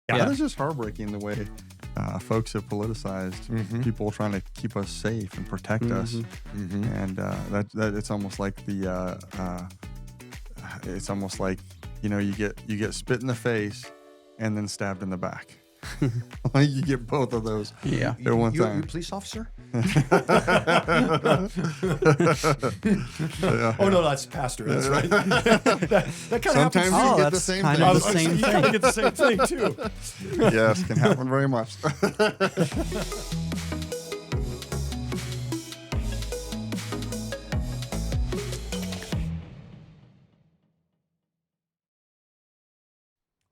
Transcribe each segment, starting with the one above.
That is just heartbreaking the way folks have politicized people trying to keep us safe and protect us. And that it's almost like it's almost like, you get spit in the face and then stabbed in the back. Like you get both of those at one time. You a police officer? Oh no, that's pastor. That's right. that kind of Sometimes happens. you get the same kind thing. of the same You kind of get the same thing too. Yes, can happen very much.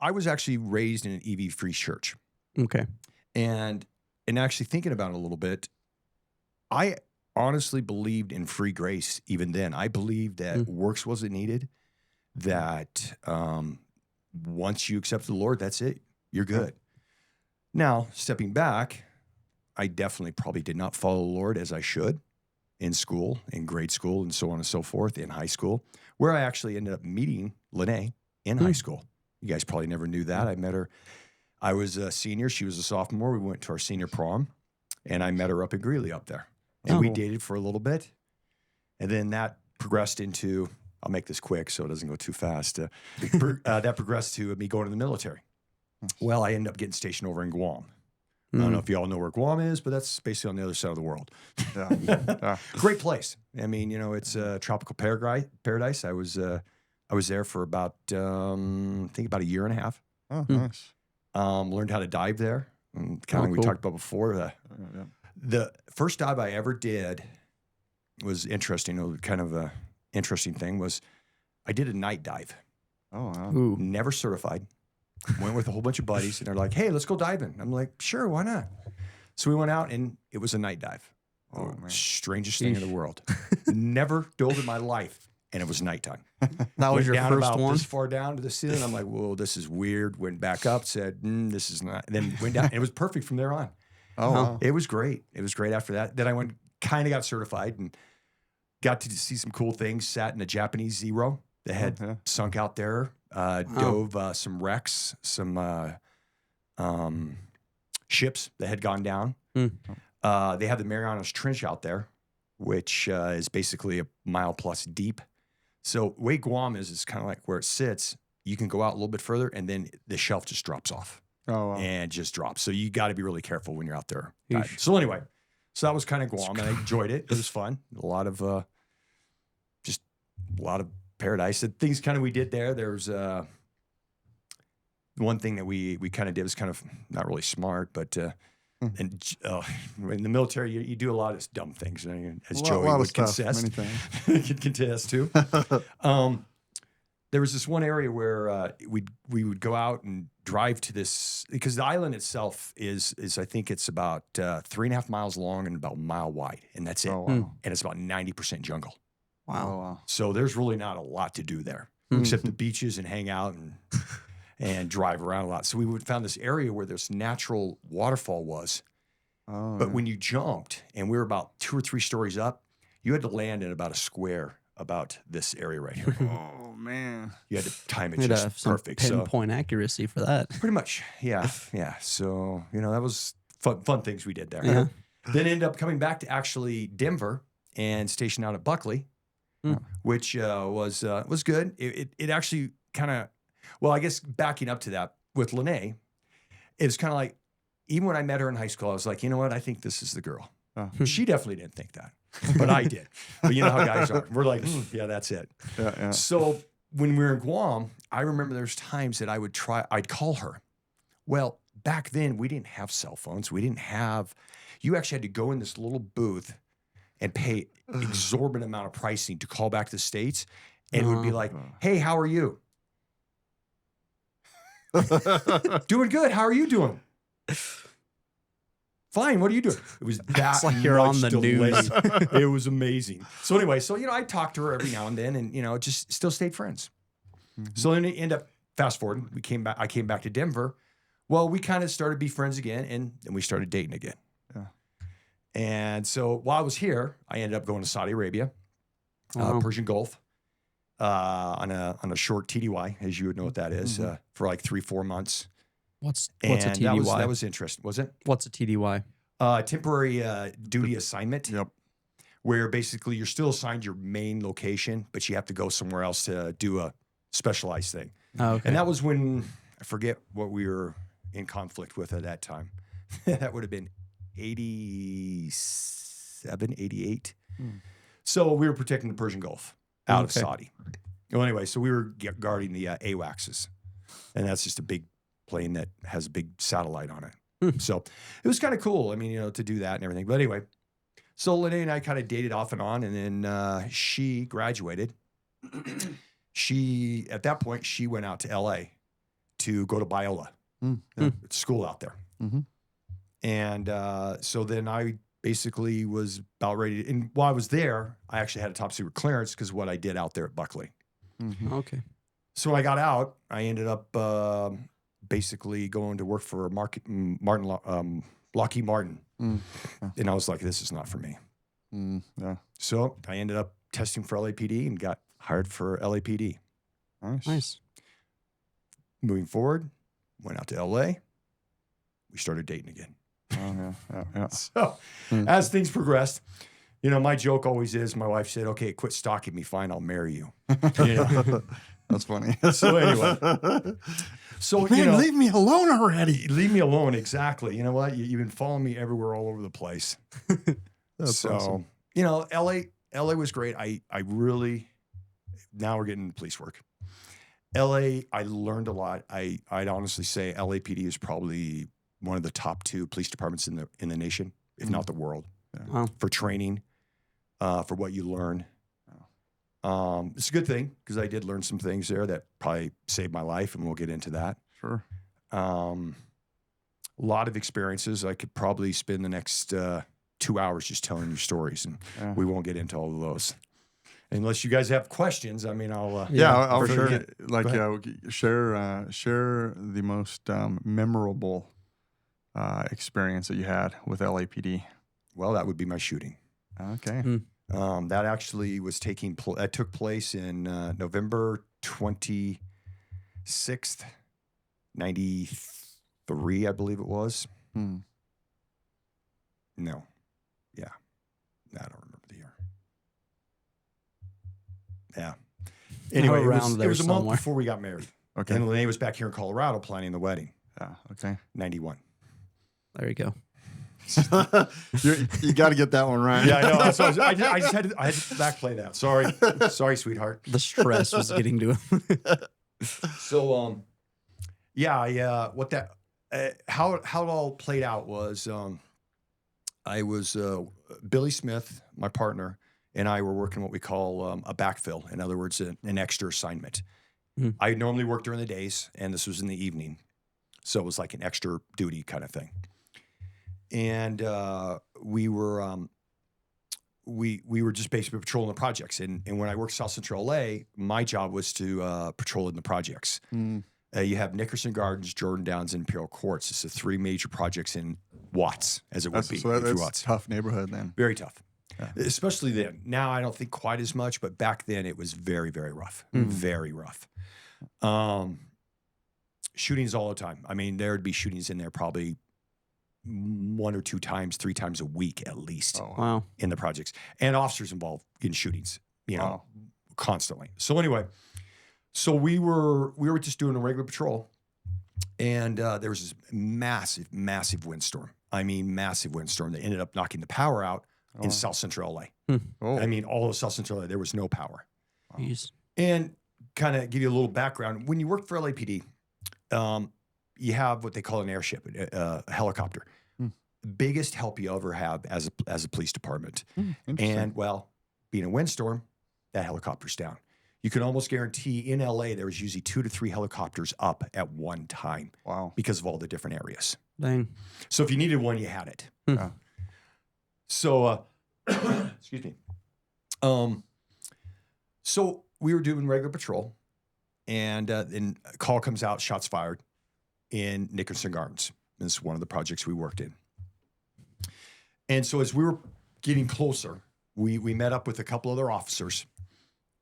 I was actually raised in an EV-free church. Okay. And actually thinking about it a little bit, I honestly believed in free grace even then. I believed that works wasn't needed, that once you accept the Lord, that's it. You're good. Now, stepping back, I definitely probably did not follow the Lord as I should in school, in grade school, and so on and so forth, in high school, where I actually ended up meeting Lene in high school. You guys probably never knew that. I met her. I was a senior. She was a sophomore. We went to our senior prom, and I met her up in Greeley up there. And we dated for a little bit. And then that progressed into, I'll make this quick so it doesn't go too fast. That progressed to me going to the military. Well, I ended up getting stationed over in Guam. I don't know if you all know where Guam is, but that's basically on the other side of the world. Great place. I mean, it's a tropical paradise. I was there for about, I think about a year and a half. Oh, nice. Learned how to dive there. And kind of we talked about before. The first dive I ever did was interesting. Kind of a interesting thing was I did a night dive. Oh, wow. Ooh. Never certified. Went with a whole bunch of buddies, and they're like, "Hey, let's go diving." I'm like, "Sure, why not?" So we went out, and it was a night dive. Oh, man. Strangest thing in the world. Never dove in my life, and it was nighttime. That was Went your down first about one? this far down to the ceiling. I'm like, "Whoa, this is weird." Went back up, said, "This is not." And then went down, and it was perfect from there on. Oh, wow. It was great. It was great after that. Then I got certified and got to see some cool things. Sat in a Japanese Zero that had sunk out there. Dove some wrecks, some ships that had gone down. They had the Marianas Trench out there, which is basically a mile plus deep. So way Guam is kind of like where it sits. You can go out a little bit further, and then the shelf just drops off. Oh, wow. And just drops. So you got to be really careful when you're out there. So anyway, so that was kind of Guam, and I enjoyed it. It was fun. A lot of paradise. The things kind of we did there. There's one thing that we kind of did was kind of not really smart, but in the military you do a lot of dumb things. As Joey would contest too. There was this one area where we would go out and drive to this, because the island itself is I think it's about 3.5 miles long and about a mile wide, and that's it. Oh, wow. And it's about 90% jungle. Wow. Oh, wow. So there's really not a lot to do there except the beaches and hang out and drive around a lot. So we found this area where this natural waterfall was. Oh, But when you jumped, and we were about 2 or 3 stories up, you had to land in about a square about this area right here. Oh, man. You had to time it You had to just have some perfect. So pinpoint accuracy for that. pretty much, yeah. So, that was fun things we did there. Yeah. Then ended up coming back to actually Denver and stationed out at Buckley, which was good. It actually kind of, well, I guess backing up to that with Lene, it's kind of like, even when I met her in high school, I was like, you know what? I think this is the girl. She definitely didn't think that, but I did. But you know how guys are. We're like, yeah, that's it. Yeah. So when we were in Guam, I remember there's times that I'd call her. Well, back then we didn't have cell phones. You actually had to go in this little booth and pay exorbitant amount of pricing to call back to the States. And it would be like, hey, how are you? Doing good. How are you doing? Fine. What are you doing? It was that It's like you're on the delay. news. It was amazing. So anyway, I talked to her every now and then, and just still stayed friends. So then it ended up fast forward. I came back to Denver. Well, we kind of started to be friends again, and then we started dating again. Yeah. And so while I was here, I ended up going to Saudi Arabia, Persian Gulf, on a short TDY, as you would know what that is, for like 3-4 months. What's a And TDY? that was interesting, was it? What's a TDY? Temporary duty assignment. Yep. Where basically you're still assigned your main location, but you have to go somewhere else to do a specialized thing. Oh, okay. And that was when, I forget what we were in conflict with at that time. That would have been 87, 88. So we were protecting the Persian Gulf out of Saudi. Well, anyway, so we were guarding the AWACSs. And that's just a big plane that has a big satellite on it. So it was kind of cool. I mean, to do that and everything. But anyway, so Lene and I kind of dated off and on, and then she graduated. At that point, she went out to LA to go to Biola, school out there. Mm-hmm. And so then I basically was about ready to, and while I was there, I actually had a top secret clearance because of what I did out there at Buckley. Mm-hmm. Okay. So when I got out, I ended up basically going to work for Lockheed Martin. And I was like, this is not for me. Yeah. So I ended up testing for LAPD and got hired for LAPD. Nice. Moving forward, went out to LA. We started dating again. Oh, yeah. So as things progressed, my joke always is, my wife said, okay, quit stalking me. Fine, I'll marry you. That's funny. So anyway. So, Man, leave me alone already. Leave me alone. Exactly. You know what? You've been following me everywhere, all over the place. That's awesome. LA was great. I really, now we're getting into police work. LA, I learned a lot. I'd honestly say LAPD is probably one of the top 2 police departments in the nation, if not the world, for training, for what you learn. It's a good thing because I did learn some things there that probably saved my life, and we'll get into that. Sure. A lot of experiences. I could probably spend the next 2 hours just telling you stories, and we won't get into all of those. Unless you guys have questions, I mean, I'll I'll sure share. Share the most memorable experience that you had with LAPD. Well, that would be my shooting. Okay. That actually was that took place in November 26th, 93, I believe it was. No. Yeah. I don't remember the year. Yeah. Anyway, it was a month before we got married. Okay. And Lene was back here in Colorado planning the wedding. Yeah. Okay. 91. There you go. You got to get that one right. Yeah, I know. So I just had to backplay that. Sorry, sweetheart. The stress was getting to him. So, how it all played out was, I was Billy Smith, my partner, and I were working what we call a backfill. In other words, an extra assignment. I normally work during the days, and this was in the evening, so it was like an extra duty kind of thing. And we were just basically patrolling the projects. And when I worked South Central LA, my job was to patrol in the projects. You have Nickerson Gardens, Jordan Downs, and Imperial Courts. It's the 3 major projects in Watts, as it would be. So that's a tough neighborhood then. Very tough. Yeah. Especially then. Now I don't think quite as much, but back then it was very, very rough. Very rough. Shootings all the time. I mean, there would be shootings in there probably 1 or 2 times, 3 times a week at least. Oh, Wow. In the projects, and officers involved in shootings, constantly. So anyway, we were just doing a regular patrol, and there was this massive, massive windstorm. I mean, massive windstorm that ended up knocking the power out in South Central LA. I mean, all of South Central LA, there was no power. Jeez. And kind of give you a little background. When you work for LAPD, you have what they call an airship, a helicopter. Biggest help you ever have as a police department. And well, being a windstorm, that helicopter's down. You can almost guarantee in LA there was usually 2 to 3 helicopters up at one time. Wow. Because of all the different areas. Dang. So if you needed one, you had it. So excuse me. So we were doing regular patrol, and then a call comes out, shots fired in Nickerson Gardens. This is one of the projects we worked in. And so as we were getting closer, we met up with a couple other officers,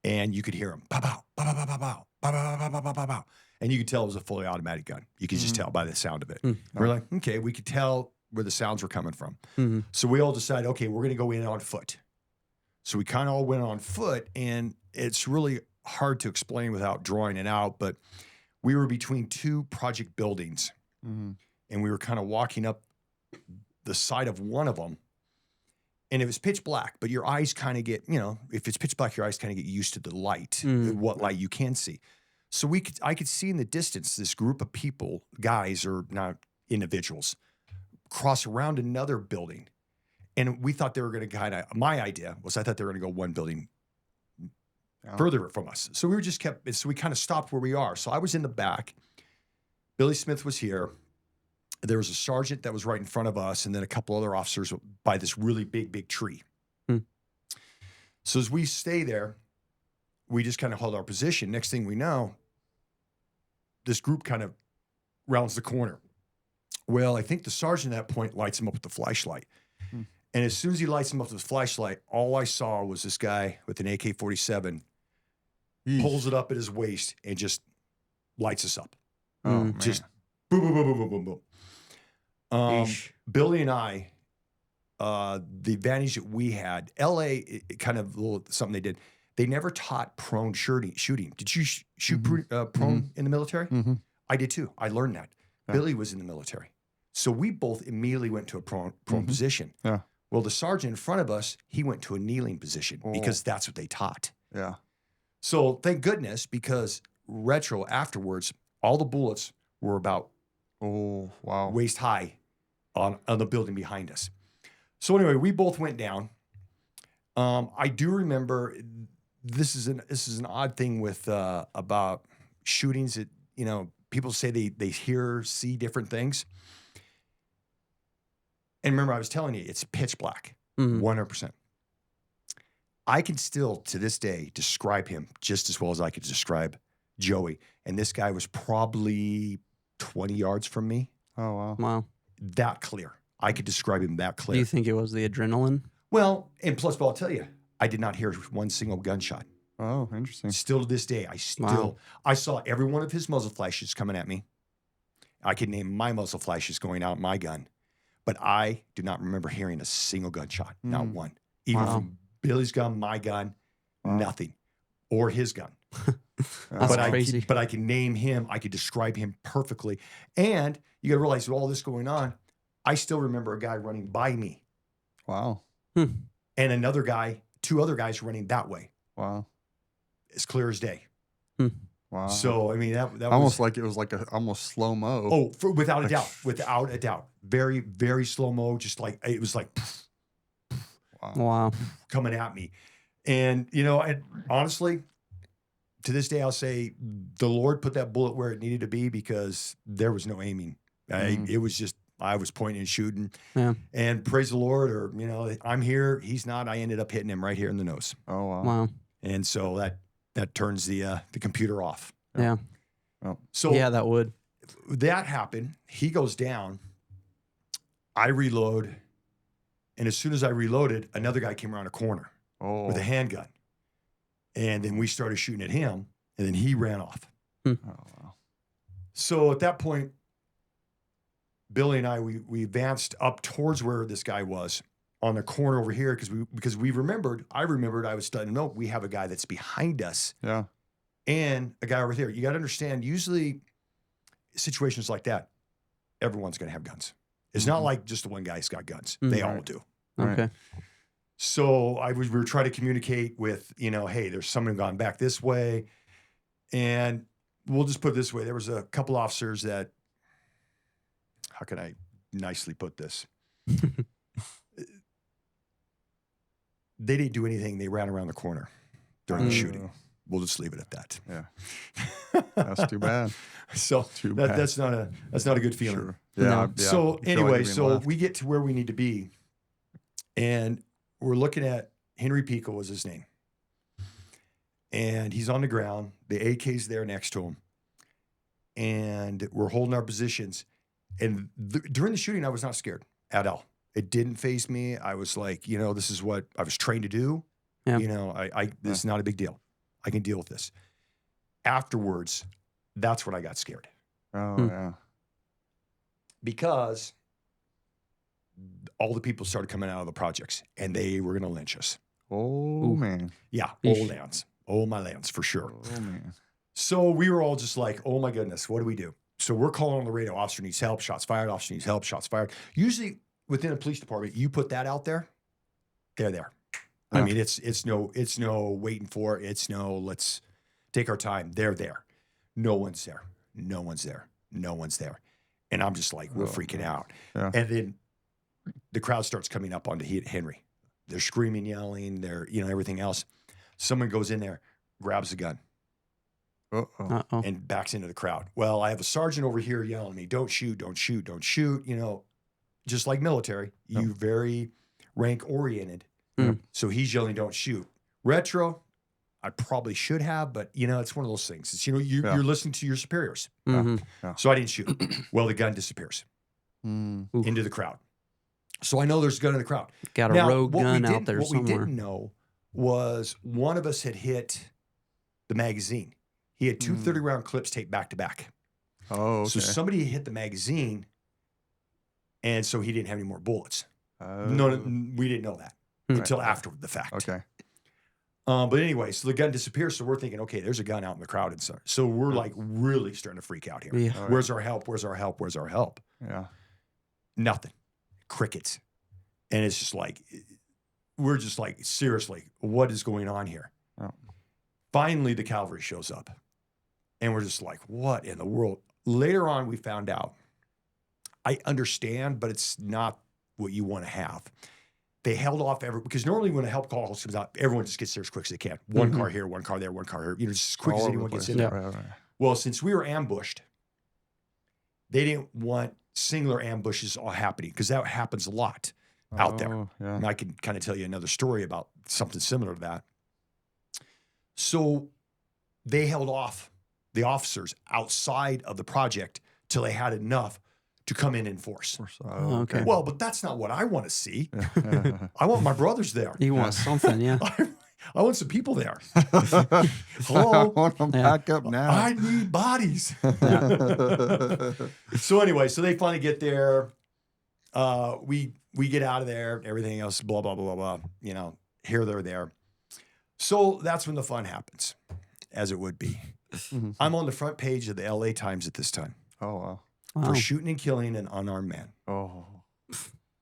and you could hear them, pow, pow, pow, pow, pow, pow. Bow, bow, bow, bow, bow, bow, bow. And you could tell it was a fully automatic gun. You could just tell by the sound of it. We're like, okay, we could tell where the sounds were coming from. So we all decided, okay, we're going to go in on foot. So we kind of all went on foot, and it's really hard to explain without drawing it out, but we were between two project buildings, and we were kind of walking up the side of one of them, and it was pitch black, but your eyes kind of get, if it's pitch black, your eyes kind of get used to the light, what light you can see. So I could see in the distance this group of people, guys or not individuals, cross around another building. And we thought they were going to my idea was I thought they were going to go one building further from us. So we kind of stopped where we are. So I was in the back. Billy Smith was here. There was a sergeant that was right in front of us, and then a couple other officers by this really big tree. So as we stay there, we just kind of hold our position. Next thing we know, this group kind of rounds the corner. Well, I think the sergeant at that point lights him up with the flashlight. And as soon as he lights him up with the flashlight, all I saw was this guy with an AK-47 pulls it up at his waist and just lights us up. Oh, just boom, boom, boom, boom, boom, boom, boom. Billy and I, the advantage that we had, LA, kind of something they did. They never taught prone shooting. Did you shoot prone in the military? I did too. I learned that. Yeah. Billy was in the military. So we both immediately went to a prone position. Yeah. Well, the sergeant in front of us, he went to a kneeling position because that's what they taught. Yeah. So thank goodness, because retro afterwards, all the bullets were about waist high on the building behind us. So anyway, we both went down. I do remember this is an odd thing with about shootings that people say they see different things. And remember, I was telling you, it's pitch black, 100%. I can still, to this day, describe him just as well as I could describe Joey. And this guy was probably 20 yards from me. Oh, wow. Wow. That clear. I could describe him that clear. Do you think it was the adrenaline? Well, and plus, but I'll tell you, I did not hear one single gunshot. Oh, interesting. Still to this day, I saw every one of his muzzle flashes coming at me. I could name my muzzle flashes going out my gun. But I do not remember hearing a single gunshot, not one. Even from Billy's gun, my gun, nothing. Or his gun. That's crazy. But I can name him. I could describe him perfectly. And you got to realize with all this going on, I still remember a guy running by me. Wow. And another guy, two other guys running that way. Wow. As clear as day. Wow. So, I mean, that almost like it was like almost slow-mo. Oh, without a doubt. Without a doubt. Very, very slow-mo. Just like, it was like, wow. Coming at me. And, and honestly, to this day, I'll say the Lord put that bullet where it needed to be because there was no aiming. It was just, I was pointing and shooting. Yeah. And praise the Lord, or, I'm here, he's not. I ended up hitting him right here in the nose. Oh, wow. Wow. And so that turns the computer off. Yeah. Oh. So yeah, that would. That happened. He goes down. I reload. And as soon as I reloaded, another guy came around a corner with a handgun. And then we started shooting at him, and then he ran off. Oh, wow. So at that point, Billy and I, we advanced up towards where this guy was on the corner over here because I remembered I was starting to know we have a guy that's behind us. Yeah. And a guy over there. You got to understand, usually situations like that, everyone's going to have guns. It's not like just the one guy's got guns. They all do. Okay. So we were trying to communicate with, hey, there's someone gone back this way. And we'll just put it this way. There was a couple officers that, how can I nicely put this? They didn't do anything. They ran around the corner during the shooting. We'll just leave it at that. Yeah. That's too bad. So that's not a good feeling. Sure. Yeah. No. Yeah. So anyway, we get to where we need to be, and we're looking at Henry Pico was his name, and he's on the ground. The AK's there next to him, and we're holding our positions. And during the shooting, I was not scared at all. It didn't faze me. I was like, this is what I was trained to do. Yeah. This is not a big deal. I can deal with this. afterwards, that's when I got scared. Oh, yeah. Because all the people started coming out of the projects and they were going to lynch us. Oh, man. Yeah, Eesh. old lands. Oh, my lands, for sure. Oh, man. So we were all just like, oh my goodness, what do we do? So we're calling on the radio, officer needs help, shots fired, officer needs help, shots fired. Usually within a police department, you put that out there, they're there. I Yeah. mean, it's no waiting for it. It's no, let's take our time. They're there. No one's there. No one's there. No one's there. And I'm just like, we're Oh, freaking man. out. Yeah. And then the crowd starts coming up onto Henry. They're screaming, yelling, they're, everything else. Someone goes in there, grabs the gun, Uh-oh. Uh-oh. and backs into the crowd. Well, I have a sergeant over here yelling at me, don't shoot, don't shoot, don't shoot. Just like military, Yep. you very rank oriented. Yep. So he's yelling, don't shoot. Retro, I probably should have, but it's one of those things. It's, Yeah. you're listening to your superiors. Mhm. So I didn't shoot. Well, the gun disappears Mm. Oof. into the crowd. So I know there's a gun in the crowd. Got a Now, rogue what we gun out didn't- there what we somewhere. didn't know was one of us had hit the magazine. He had two 30-round clips taped back to back. Oh, okay. So somebody hit the magazine, and so he didn't have any more bullets. Oh, No, we didn't know that Hmm. until after the fact. Okay. But anyway, so the gun disappears. So we're thinking, okay, there's a gun out in the crowd, and so we're like really starting to freak out here. Yeah. Oh, Where's our help? Where's our help? Where's our help? Yeah. Nothing. Crickets. And it's just like, we're just like, seriously, what is going on here? Oh. Finally, the cavalry shows up. And we're just like, what in the world? Later on, we found out. I understand, but it's not what you want to have. They held off because normally when a help call comes out, everyone just gets there as quick as they can. One car here, one car there, one car here. Just as quick as All over anyone the gets place. in Yeah. there. Right, right. Well, since we were ambushed, they didn't want singular ambushes all happening because that happens a lot out there. Oh, yeah. And I can kind of tell you another story about something similar to that. So they held off the officers outside of the project till they had enough to come in and force. Oh, okay. Well, but that's not what I want to see. Yeah. I want my brothers there. You want something, yeah. I want some people there. I Hello? want them Yeah. back up now. I need bodies. So anyway, so they finally get there. We get out of there. Everything else, blah blah blah blah. Here they're there. So that's when the fun happens, as it would be. Mhm. I'm on the front page of the LA Times at this time Oh, wow. Wow. for shooting and killing an unarmed man. Oh.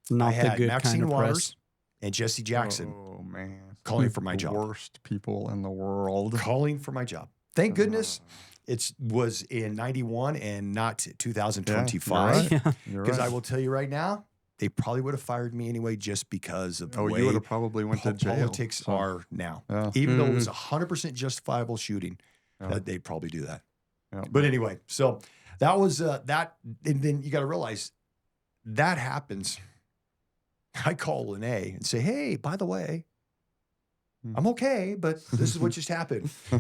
Not I the had good Maxine kind of Waters press. and Jesse Jackson Oh, man. calling for my The job. worst people in the world. Calling for my job. Thank goodness it was in 91 and not 2025. Yeah. You're Because right. I will tell you right now, they probably would have fired me anyway just because of the Oh, way you would have probably went to jail. politics so- are now. Yeah. Even though it was 100% justifiable shooting, Yeah. that they'd probably do that. Yeah. But anyway, so that was that. And then you got to realize that happens. I call Lene and say, hey, by the way, I'm okay, but this is what just happened. So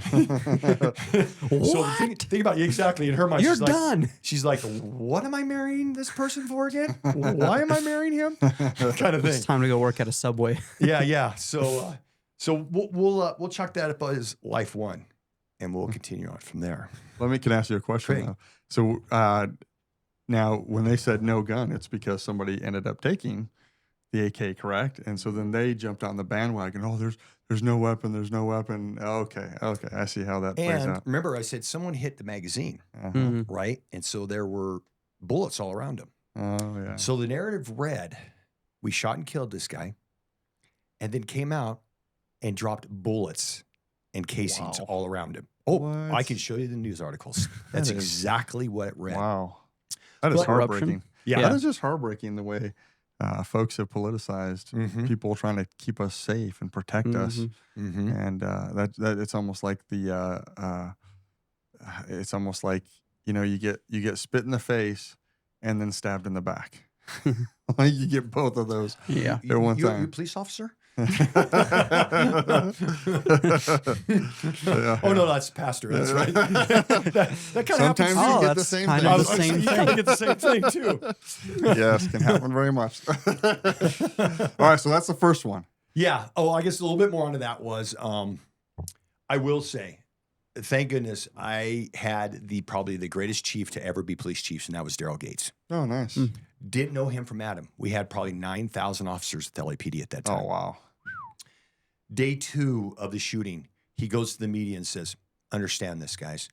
think about it, exactly. In her mind, You're she's like, done. she's like, what am I marrying this person for again? Why am I marrying him? Kind of It's thing. time to go work at a Subway. Yeah. So we'll chuck that up as life one, and we'll continue on from there. Can I ask you a question? Great. Though? So now, when they said no gun, it's because somebody ended up taking the AK, correct? And so then they jumped on the bandwagon. Oh, there's no weapon. There's no weapon. Okay. I see how that plays And out. remember, I said someone hit the magazine, Uh-huh. Mhm. right? And so there were bullets all around him. Oh, yeah. So the narrative read, we shot and killed this guy, and then came out and dropped bullets and casings Wow. all around him. Oh, I What? can show you the news articles. That's That is- exactly what it read. Wow. That is But- heartbreaking. Yeah. That is just heartbreaking the way folks have politicized Mhm. people trying to keep us safe and protect us. Mhm. Mm-hmm. And that it's almost like it's almost like, you get spit in the face and then stabbed in the back. Like you get both of those. Yeah. At one You a time. police officer? Yeah. Oh no, that's pastor. That's right. that kind of Sometimes happens. you Oh, get the that's same kind thing. of the same You thing. kind of get the same thing too. Yes, can happen very much. All right, so that's the first one. Yeah. Oh, I guess a little bit more onto that was, I will say, thank goodness I had probably the greatest chief to ever be police chiefs, and that was Daryl Gates. Oh, nice. Mm. Didn't know him from Adam. We had probably 9,000 officers at the LAPD at that time. Oh, wow. Day 2 of the shooting, he goes to the media and says, understand this, guys.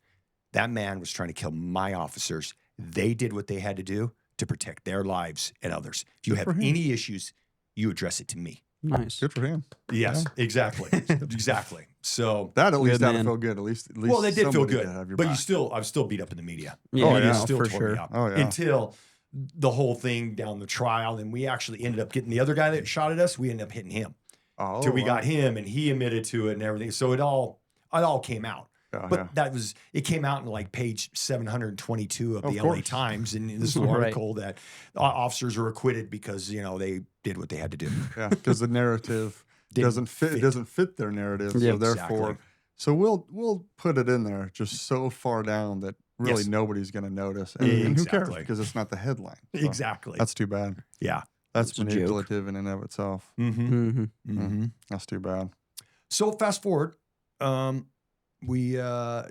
That man was trying to kill my officers. They did what they had to do to protect their lives and others. If you Good for have him. any issues, you address it to me. Nice. Good for him. Yes, exactly. Exactly. So, That at least Good had to man. feel good. At least well, they did feel somebody good, to have your but back. I'm still beat up in the media. Yeah, Oh, The media yeah, still for tore sure. me up Oh, yeah. until the whole thing down the trial, and we actually ended up getting the other guy that shot at us. We ended up hitting him Oh, till we wow. got him, and he admitted to it and everything. So it all came out. Yeah, But yeah. it came out in like page 722 of Of the LA course. Times, and this Right. article that officers were acquitted because they did what they had to do. Yeah, because the narrative Didn't doesn't fit. It doesn't fit their narrative. Yeah, So therefore, exactly. so we'll put it in there just so far down that really Yes. nobody's going to notice, and who cares Exactly. because it's not the headline. So Exactly. That's too bad. Yeah. That's It's a joke. manipulative in and of itself. Mm-hmm. Mm-hmm. Mm-hmm. That's too bad. So fast forward, we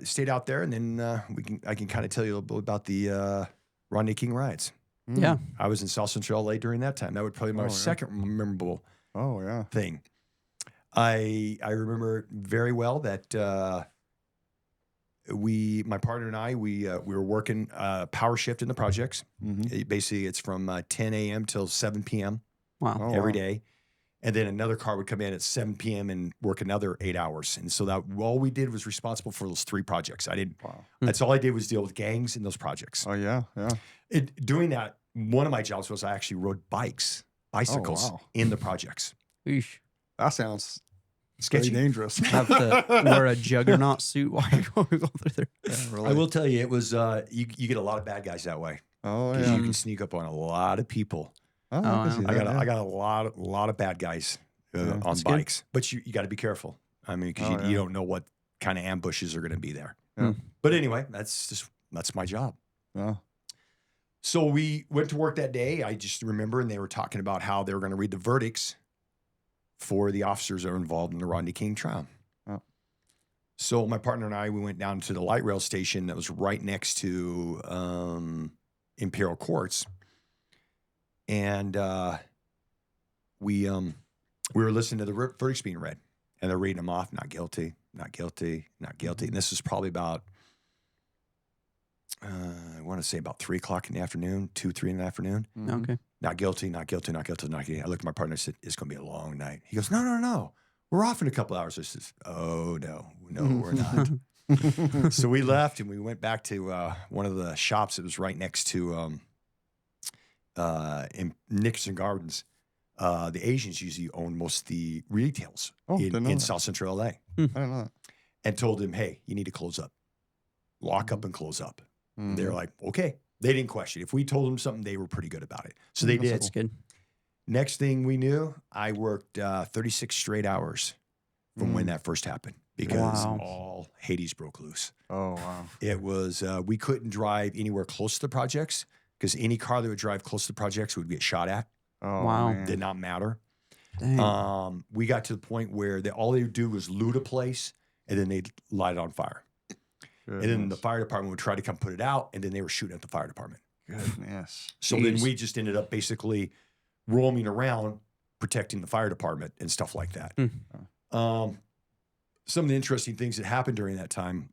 stayed out there, and then I can kind of tell you a little bit about the Rodney King riots. Mm. Yeah. I was in South Central LA during that time. That would probably be my Oh, yeah. second memorable Oh yeah. thing. I remember very well that my partner and I, we were working power shift in the projects. Mm-hmm. Basically, it's from 10 a.m. till 7 p.m. Wow. Oh, every wow. day. And then another car would come in at 7 p.m. and work another 8 hours. And so that all we did was responsible for those 3 projects. Wow. That's all I did was deal with gangs in those projects. Oh yeah. Yeah. Doing that, one of my jobs was I actually rode bicycles wow. in the projects. Eesh. That sounds Sketchy. very dangerous. Have to wear a juggernaut suit while you're going through there. Yeah, really. I will tell you, it was you get a lot of bad guys that way Oh because yeah. you can sneak up on a lot of people. Oh, Oh, I can see I that, got yeah. a, I got a lot of bad guys Yeah, on that's good. bikes, but you got to be careful. I mean, because Oh, you yeah. don't know what kind of ambushes are going to be there. Yeah. But anyway, that's my job. Yeah. So we went to work that day. I just remember, and they were talking about how they were going to read the verdicts for the officers that were involved in the Rodney King trial. Oh. So my partner and I, we went down to the light rail station that was right next to Imperial Courts, and we were listening to the verdicts being read, and they're reading them off: not guilty, not guilty, not guilty. And this is probably about I want to say about 3 o'clock in the afternoon, 2, 3 in the afternoon. Mhm. Okay. Not guilty, not guilty, not guilty, not guilty. I looked at my partner and said, it's going to be a long night. He goes, no. We're off in a couple hours. I says, oh, no, we're not. So we left and we went back to one of the shops that was right next to in Nickerson Gardens. The Asians usually own most of the retails Oh, didn't know in that. South Central LA, I didn't know that. and told him, hey, you need to close up. Lock up and close up. Mhm. They're like, okay. They didn't question. If we told them something, they were pretty good about it. So they That's did. That's good. Next thing we knew, I worked 36 straight hours from when Mm. that first happened because Wow. all Hades broke loose. Oh wow. It was, we couldn't drive anywhere close to the projects because any car that would drive close to the projects would get shot at. Oh Wow. man. Did not matter. Dang. We got to the point where all they would do was loot a place and then they'd light it on fire. And then the Goodness. fire department would try to come put it out, and then they were shooting at the fire department. Goodness. So then Jeez. we just ended up basically roaming around protecting the fire department and stuff like that. Hmm. Some of the interesting things that happened during that time,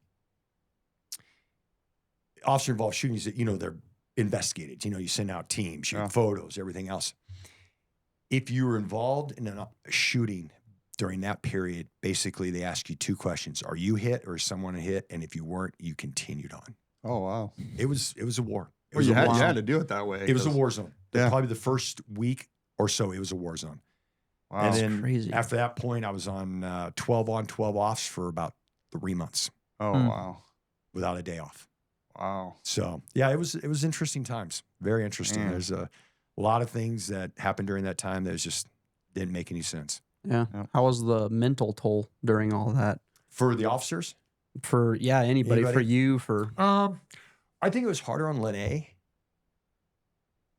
officer involved shootings that, they're investigated. You send out teams, you Yeah. have photos, everything else. If you were involved in a shooting during that period, basically they ask you 2 questions. Are you hit or is someone hit? And if you weren't, you continued on. Oh wow. It was a war. It Well, was you a had, war you zone. had to do it that way. It was a 'cause- war zone. Yeah. Probably the first week or so, it was a war zone. Wow. And That's then crazy. after that point, I was on 12 on, 12 offs for about 3 months Oh Hmm. wow. without a day off. Wow. So yeah, it was interesting times. Very interesting. Man. There's a lot of things that happened during that time that just didn't make any sense. Yeah. Yep. How was the mental toll during all that? For the officers, For anybody, for Anybody? you, for I think it was harder on Lene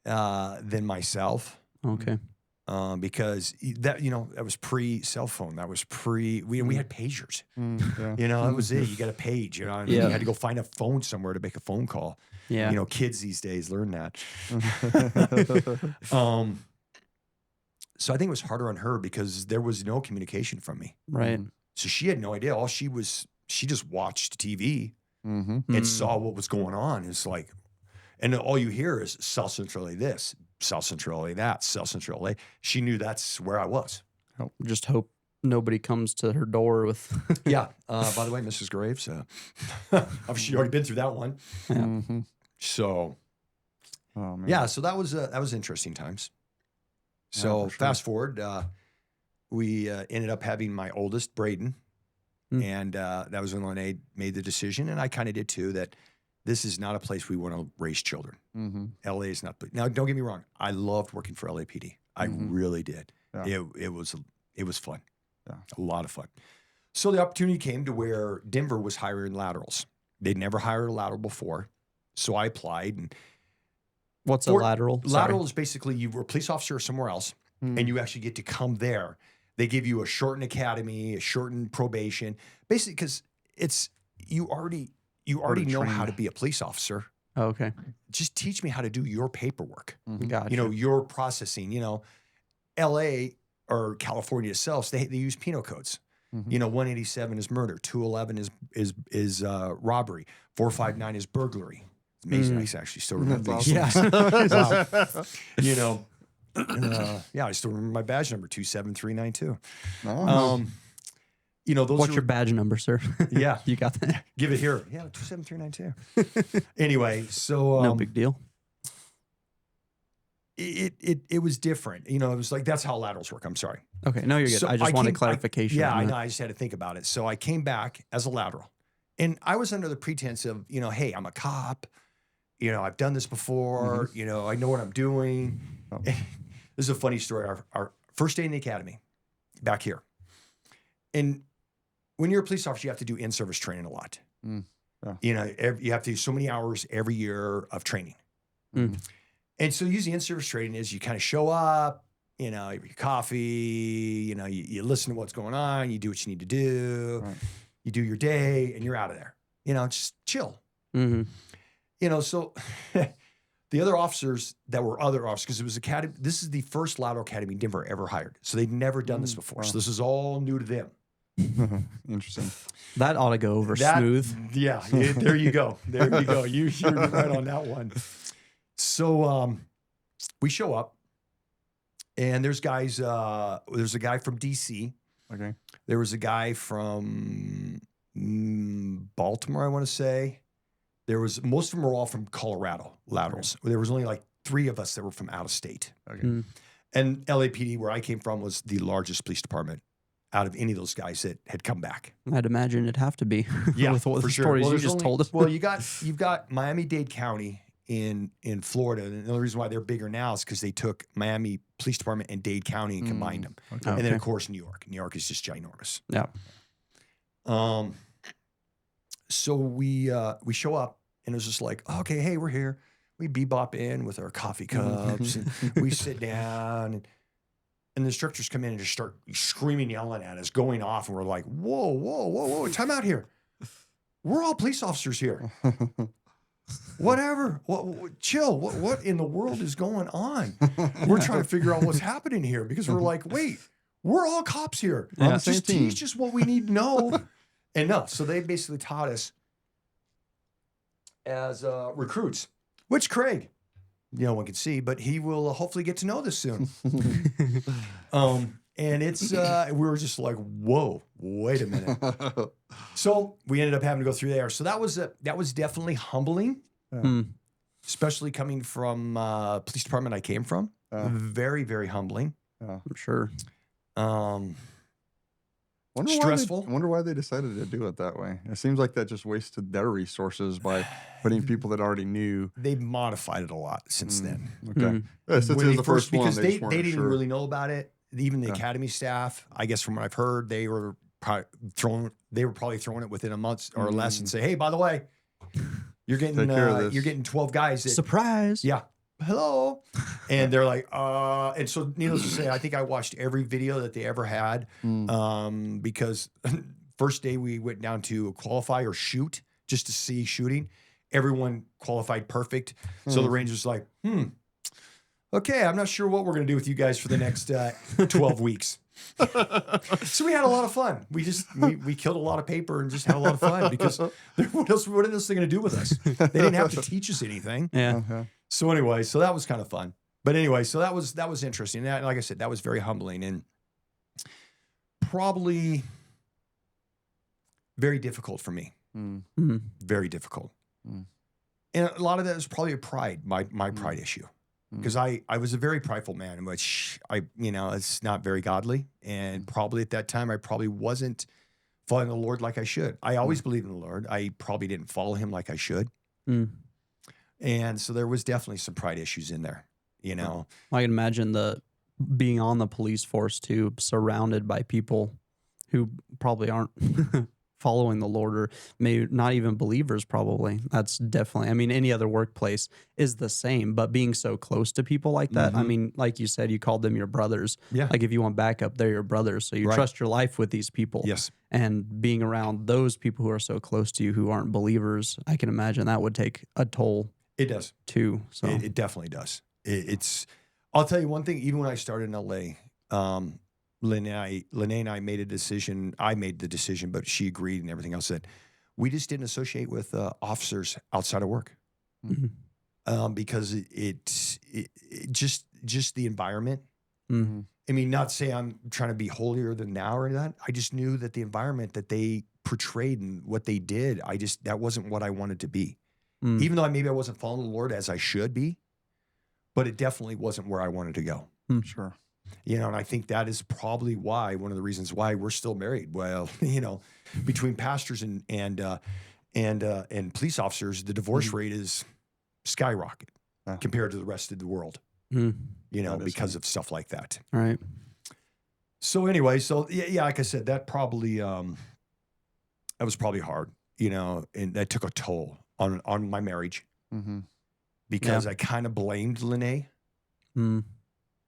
than myself. okay. because that that was pre cell phone. That was pre. We had pagers. Yeah. That was it. You got a page. And Yeah. you had to go find a phone somewhere to make a phone call. Yeah. Kids these days learn that. So I think it was harder on her because there was no communication from me. Right. So she had no idea. She just watched TV Mm-hmm. and saw what was going on. It's like, and all you hear is South Central LA this, South Central LA that, South Central LA. She knew that's where I was. Just hope nobody comes to her door with. Yeah. By the way, Mrs. Graves, I've she already been through that one. Yeah. Mm-hmm. So Oh man. yeah, so that was interesting times. So for sure. fast forward, we ended up having my oldest, Braden, and that was when Lene made the decision, and I kind of did too, that this is not a place we want to raise children. Mm-hmm. LA is not. Now, don't get me wrong. I loved working for LAPD. I Mhm. really did. Yeah. It was fun. Yeah. A lot of fun. So the opportunity came to where Denver was hiring laterals. They'd never hired a lateral before, so I applied. And What's a lateral? lateral is basically you were a police officer somewhere else, and you actually get to come there. They give you a shortened academy, a shortened probation, basically because you already know how to trained. be a police officer. Oh, okay. Just teach me how to do your paperwork. Gotcha. Your processing. LA or California itself, they use penal codes. Mhm. 187 is murder, 211 is robbery, 459 is burglary. It's amazing. I actually still remember That's these. awesome. Yeah. Yeah, I still remember my badge number 27392. Oh. Those What's are, your badge number, sir? Yeah. You got that? Give it here. Yeah, 27392. Anyway, so No big deal. it was different. It was like that's how laterals work. I'm sorry. Okay. No, you're good. So I just wanted came- clarification. Yeah, on I that. know. I just had to think about it. So I came back as a lateral, and I was under the pretense of, hey, I'm a cop. I've done this before. I know what I'm doing. Oh. This is a funny story. Our first day in the academy, back here, and when you're a police officer, you have to do in-service training a lot. Yeah. You have to do so many hours every year of training. Mm. And so usually in-service training is you kind of show up, you have your coffee, you listen to what's going on, you do what you need to do, Right. you do your day, and you're out of there. Just chill. Mm-hmm. So the other officers that were other officers, because it was academy, this is the first lateral academy Denver ever hired. So they'd never done this before. Wow. So this is all new to them. Interesting. That ought to go over That- smooth. Yeah, there you go. There you go. You're right on that one. So we show up, and there's guys. There's a guy from DC. Okay. There was a guy from Baltimore, I want to say. Most of them were all from Colorado laterals. There was only like 3 of us that were from out of state. Okay. Mm. And LAPD, where I came from, was the largest police department out of any of those guys that had come back. I'd imagine it'd have to be. Yeah, with what for the sure. stories Well, you there's just only- told us. Well, you've got Miami-Dade County in Florida, and the only reason why they're bigger now is because they took Miami Police Department and Dade County and combined them, Okay. and then Okay. of course New York. New York is just ginormous. Yeah. So we show up, and it was just like, okay, hey, we're here. We bebop in with our coffee cups, and we sit down, and the instructors come in and just start screaming, yelling at us, going off, and we're like, whoa, whoa, whoa, whoa, time out here. We're all police officers here. Whatever. Chill. What in the world is going on? We're trying to figure out what's happening here because we're like, wait, we're all cops here. We're on the same Just team. teach us what we need to know. And no, so they basically taught us as recruits, which Craig, no one can see, but he will hopefully get to know this soon. And it's we were just like, whoa, wait a minute. So we ended up having to go through there. So that was definitely humbling, Hmm. especially coming from police department I came from. Very, very humbling. I'm sure. Stressful. Wonder why they decided to do it that way. It seems like that just wasted their resources by putting people that already knew. They've modified it a lot since then. Okay. Mm. Yeah, since When it was they the first one, because they, they just weren't didn't sure. really know about it. Even the Yeah. academy staff, I guess from what I've heard, they were probably throwing it within a month or less and say, hey, by the way, you're getting Take care of this. you're getting 12 guys. That, Surprise. yeah. hello. And they're like, and so needless to say, I think I watched every video that they ever had. Because first day we went down to qualify or shoot just to see shooting. Everyone qualified perfect. So the Rangers like, okay, I'm not sure what we're going to do with you guys for the next 12 weeks. So we had a lot of fun. We killed a lot of paper and just had a lot of fun because what are they going to do with us? They didn't have to teach us anything. Yeah. So anyway, so that was kind of fun. But anyway, so that was interesting. That, like I said, that was very humbling and probably very difficult for me. Very difficult. And a lot of that is probably my pride issue. Because I was a very prideful man, which it's not very godly. And probably at that time, I probably wasn't following the Lord like I should. I always believed in the Lord. I probably didn't follow him like I should. And so there was definitely some pride issues in there, I can imagine being on the police force too, surrounded by people who probably aren't following the Lord or maybe not even believers probably. That's definitely, I mean, any other workplace is the same, but being so close to people like that, I mean, like you said, you called them your brothers. Yeah. Like if you want backup, they're your brothers. So you trust your life with these people. Yes. And being around those people who are so close to you who aren't believers, I can imagine that would take a toll. It does. Too. So it definitely does. I'll tell you one thing, even when I started in LA, Lene and I made a decision. I made the decision, but she agreed and everything else. That we just didn't associate with officers outside of work because it just the environment. I mean, not to say I'm trying to be holier than thou or that. I just knew that the environment that they portrayed and what they did, that wasn't what I wanted to be. Even though maybe I wasn't following the Lord as I should be, but it definitely wasn't where I wanted to go. Sure. And I think that is probably one of the reasons why we're still married. Well, between pastors and police officers, the divorce rate is skyrocket compared to the rest of the world. Because of stuff like that. Right. So anyway, like I said, that probably that was probably hard, and that took a toll on my marriage because I kind of blamed Lene, and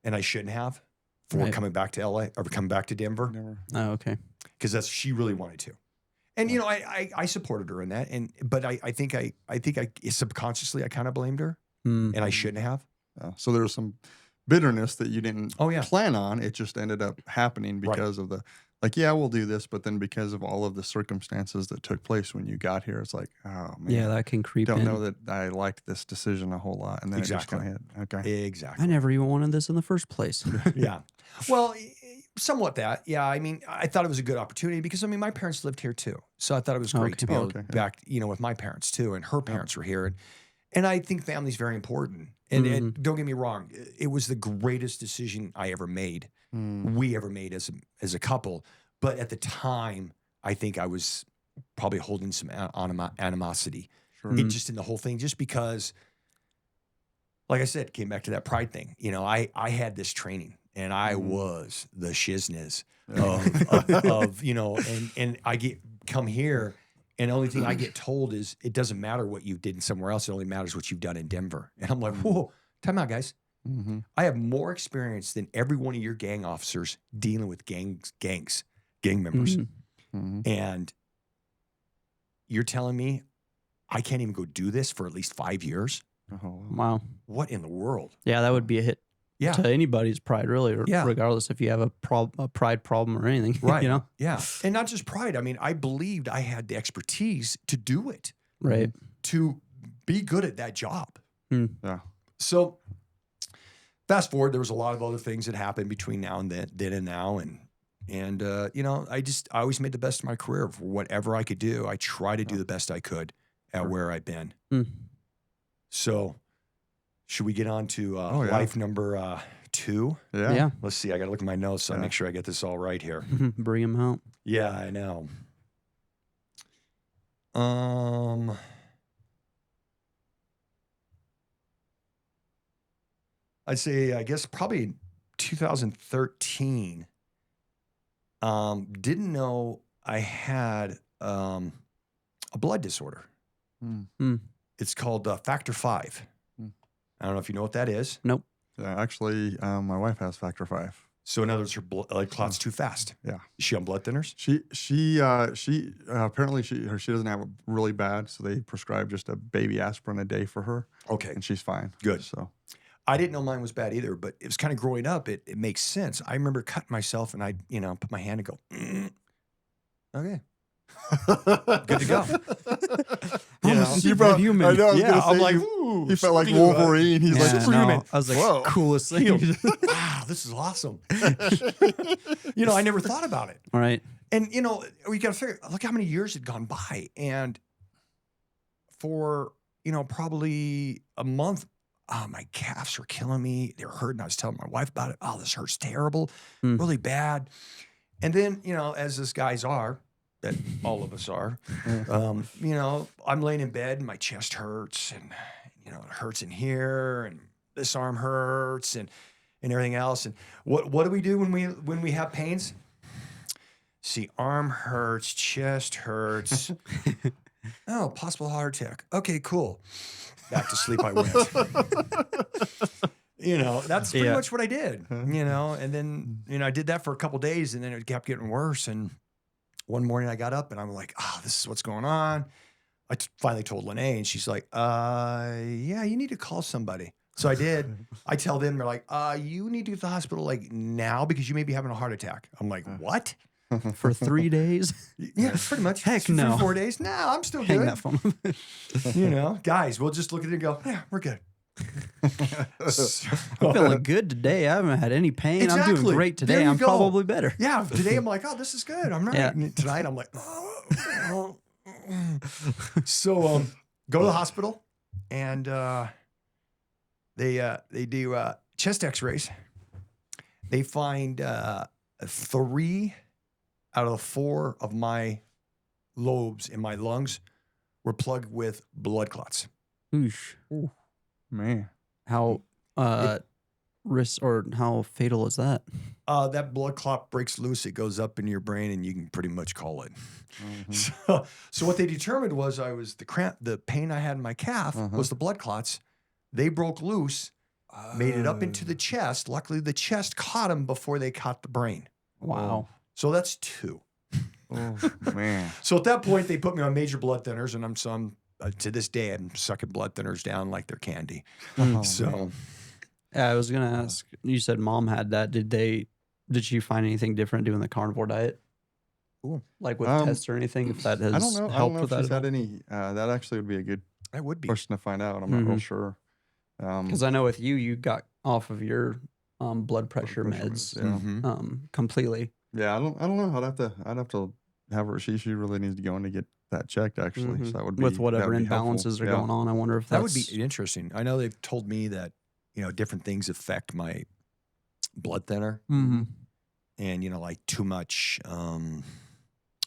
I shouldn't have for coming back to LA or coming back to Denver. Never. Oh, okay. Because she really wanted to, and I supported her in that, but I think I subconsciously I kind of blamed her, and I shouldn't have. So there was some bitterness that you didn't Oh, yeah. plan on. It just ended up happening because of we'll do this, but then because of all of the circumstances that took place when you got here, it's like, oh man, Yeah, that can creep don't in. know that I liked this decision a whole lot, and then Exactly. it just kind of hit. Okay, Exactly. I never even wanted this in the first place. Yeah. Well, somewhat that. Yeah. I mean, I thought it was a good opportunity because my parents lived here too. So I thought it was great Okay. to be able to Okay, back, with my parents too. And her parents were here. And I think family's very important. And don't get me wrong, it was the greatest decision I ever made. We ever made as a couple. But at the time, I think I was probably holding some animosity. sure. It just in the whole thing, just because, like I said, came back to that pride thing. I had this training and I was the shizness of and I come here and the only thing I get told is it doesn't matter what you did in somewhere else. It only matters what you've done in Denver. And I'm like, whoa, time out, guys. I have more experience than every one of your gang officers dealing with gang members. And you're telling me I can't even go do this for at least 5 years? Oh, Wow. What in the world? Yeah, that would be a hit Yeah. to anybody's pride, really, Yeah. regardless if you have a pride problem or anything. Right. Yeah. And not just pride. I believed I had the expertise to do it, Right. to be good at that job. yeah. So fast forward, there was a lot of other things that happened between now and then and now. And I always made the best of my career for whatever I could do. I try to do the best I could at where I've been. So should we get on to life number 2? Yeah. Yeah. Let's see. I got to look at my notes so I make sure I get this all right here. Bring them out. Yeah, I know. I'd say, I guess probably 2013. Didn't know I had a blood disorder. It's called factor V. I don't know if you know what that is. Nope. Yeah, actually, my wife has factor V. So in other words, her blood clot's too fast. Yeah. Is she on blood thinners? She apparently she doesn't have it really bad, so they prescribe just a baby aspirin a day for her, Okay. and she's fine. Good. So I didn't know mine was bad either, but it was kind of growing up. It makes sense. I remember cutting myself and I'd, put my hand and go, okay, good to go. I'm a superhuman. I know. I was Yeah, gonna say, I'm like, he ooh, felt like speaking of, Wolverine. He's like Yeah, superhuman. no, I was like, Whoa. coolest thing. wow, this is awesome. I never thought about it. All right. And, we got to figure, look how many years had gone by. And for, probably a month, my calves were killing me. They were hurting. I was telling my wife about it. Oh, this hurts terrible, really bad. And then, as us guys are, that all of us are, I'm laying in bed and my chest hurts and, it hurts in here and this arm hurts and everything else. And what do we do when we have pains? See, arm hurts, chest hurts. Oh, possible heart attack. Okay, cool. Back to sleep I went. That's pretty much what I did, and then, I did that for a couple days and then it kept getting worse. And one morning I got up and I'm like, oh, this is what's going on. I finally told Lene and she's like, yeah, you need to call somebody. So I did. I tell them, they're like, you need to get to the hospital like now because you may be having a heart attack. I'm like, what? For 3 days? Yeah, pretty much. Heck For no. 4 days. No, I'm still Hang good. that phone. Guys, we'll just look at it and go, yeah, we're good. I'm feeling good today. I haven't had any pain. I'm Exactly. doing great There today. you I'm go. probably better. Yeah, today I'm like, oh, this is good. I'm right. Yeah. And tonight I'm like, So go to the hospital and they do chest x-rays. They find 3 out of the 4 of my lobes in my lungs were plugged with blood clots. Oosh. Man. How risk or how fatal is that? That blood clot breaks loose. It goes up into your brain, and you can pretty much call it. Mhm. So what they determined was the pain I had in my calf was the blood clots. They broke loose, made it up into the chest. Luckily, the chest caught them before they caught the brain. Wow. So that's 2. Oh man. So at that point, they put me on major blood thinners, and I'm to this day, I'm sucking blood thinners down like they're candy. Oh, So. man. Yeah, I was gonna ask. You said mom had that. Did she find anything different doing the carnivore diet? Cool. Like with Um, tests or anything? If that has I don't know. I don't helped know with if that she's at all? had any. That actually would be a good That would be. question to find out. I'm not real Mhm. sure. Because I know with you got off of your blood pressure pressure meds Yeah. Mhm. completely. Yeah, I don't know. I'd have to have her. She really needs to go in to get that checked. Actually, Mhm. so that would be With whatever that would be helpful. imbalances are Yeah. going on. I wonder if That that's, would be interesting. I know they've told me that, different things affect my blood thinner Mhm. and, like too much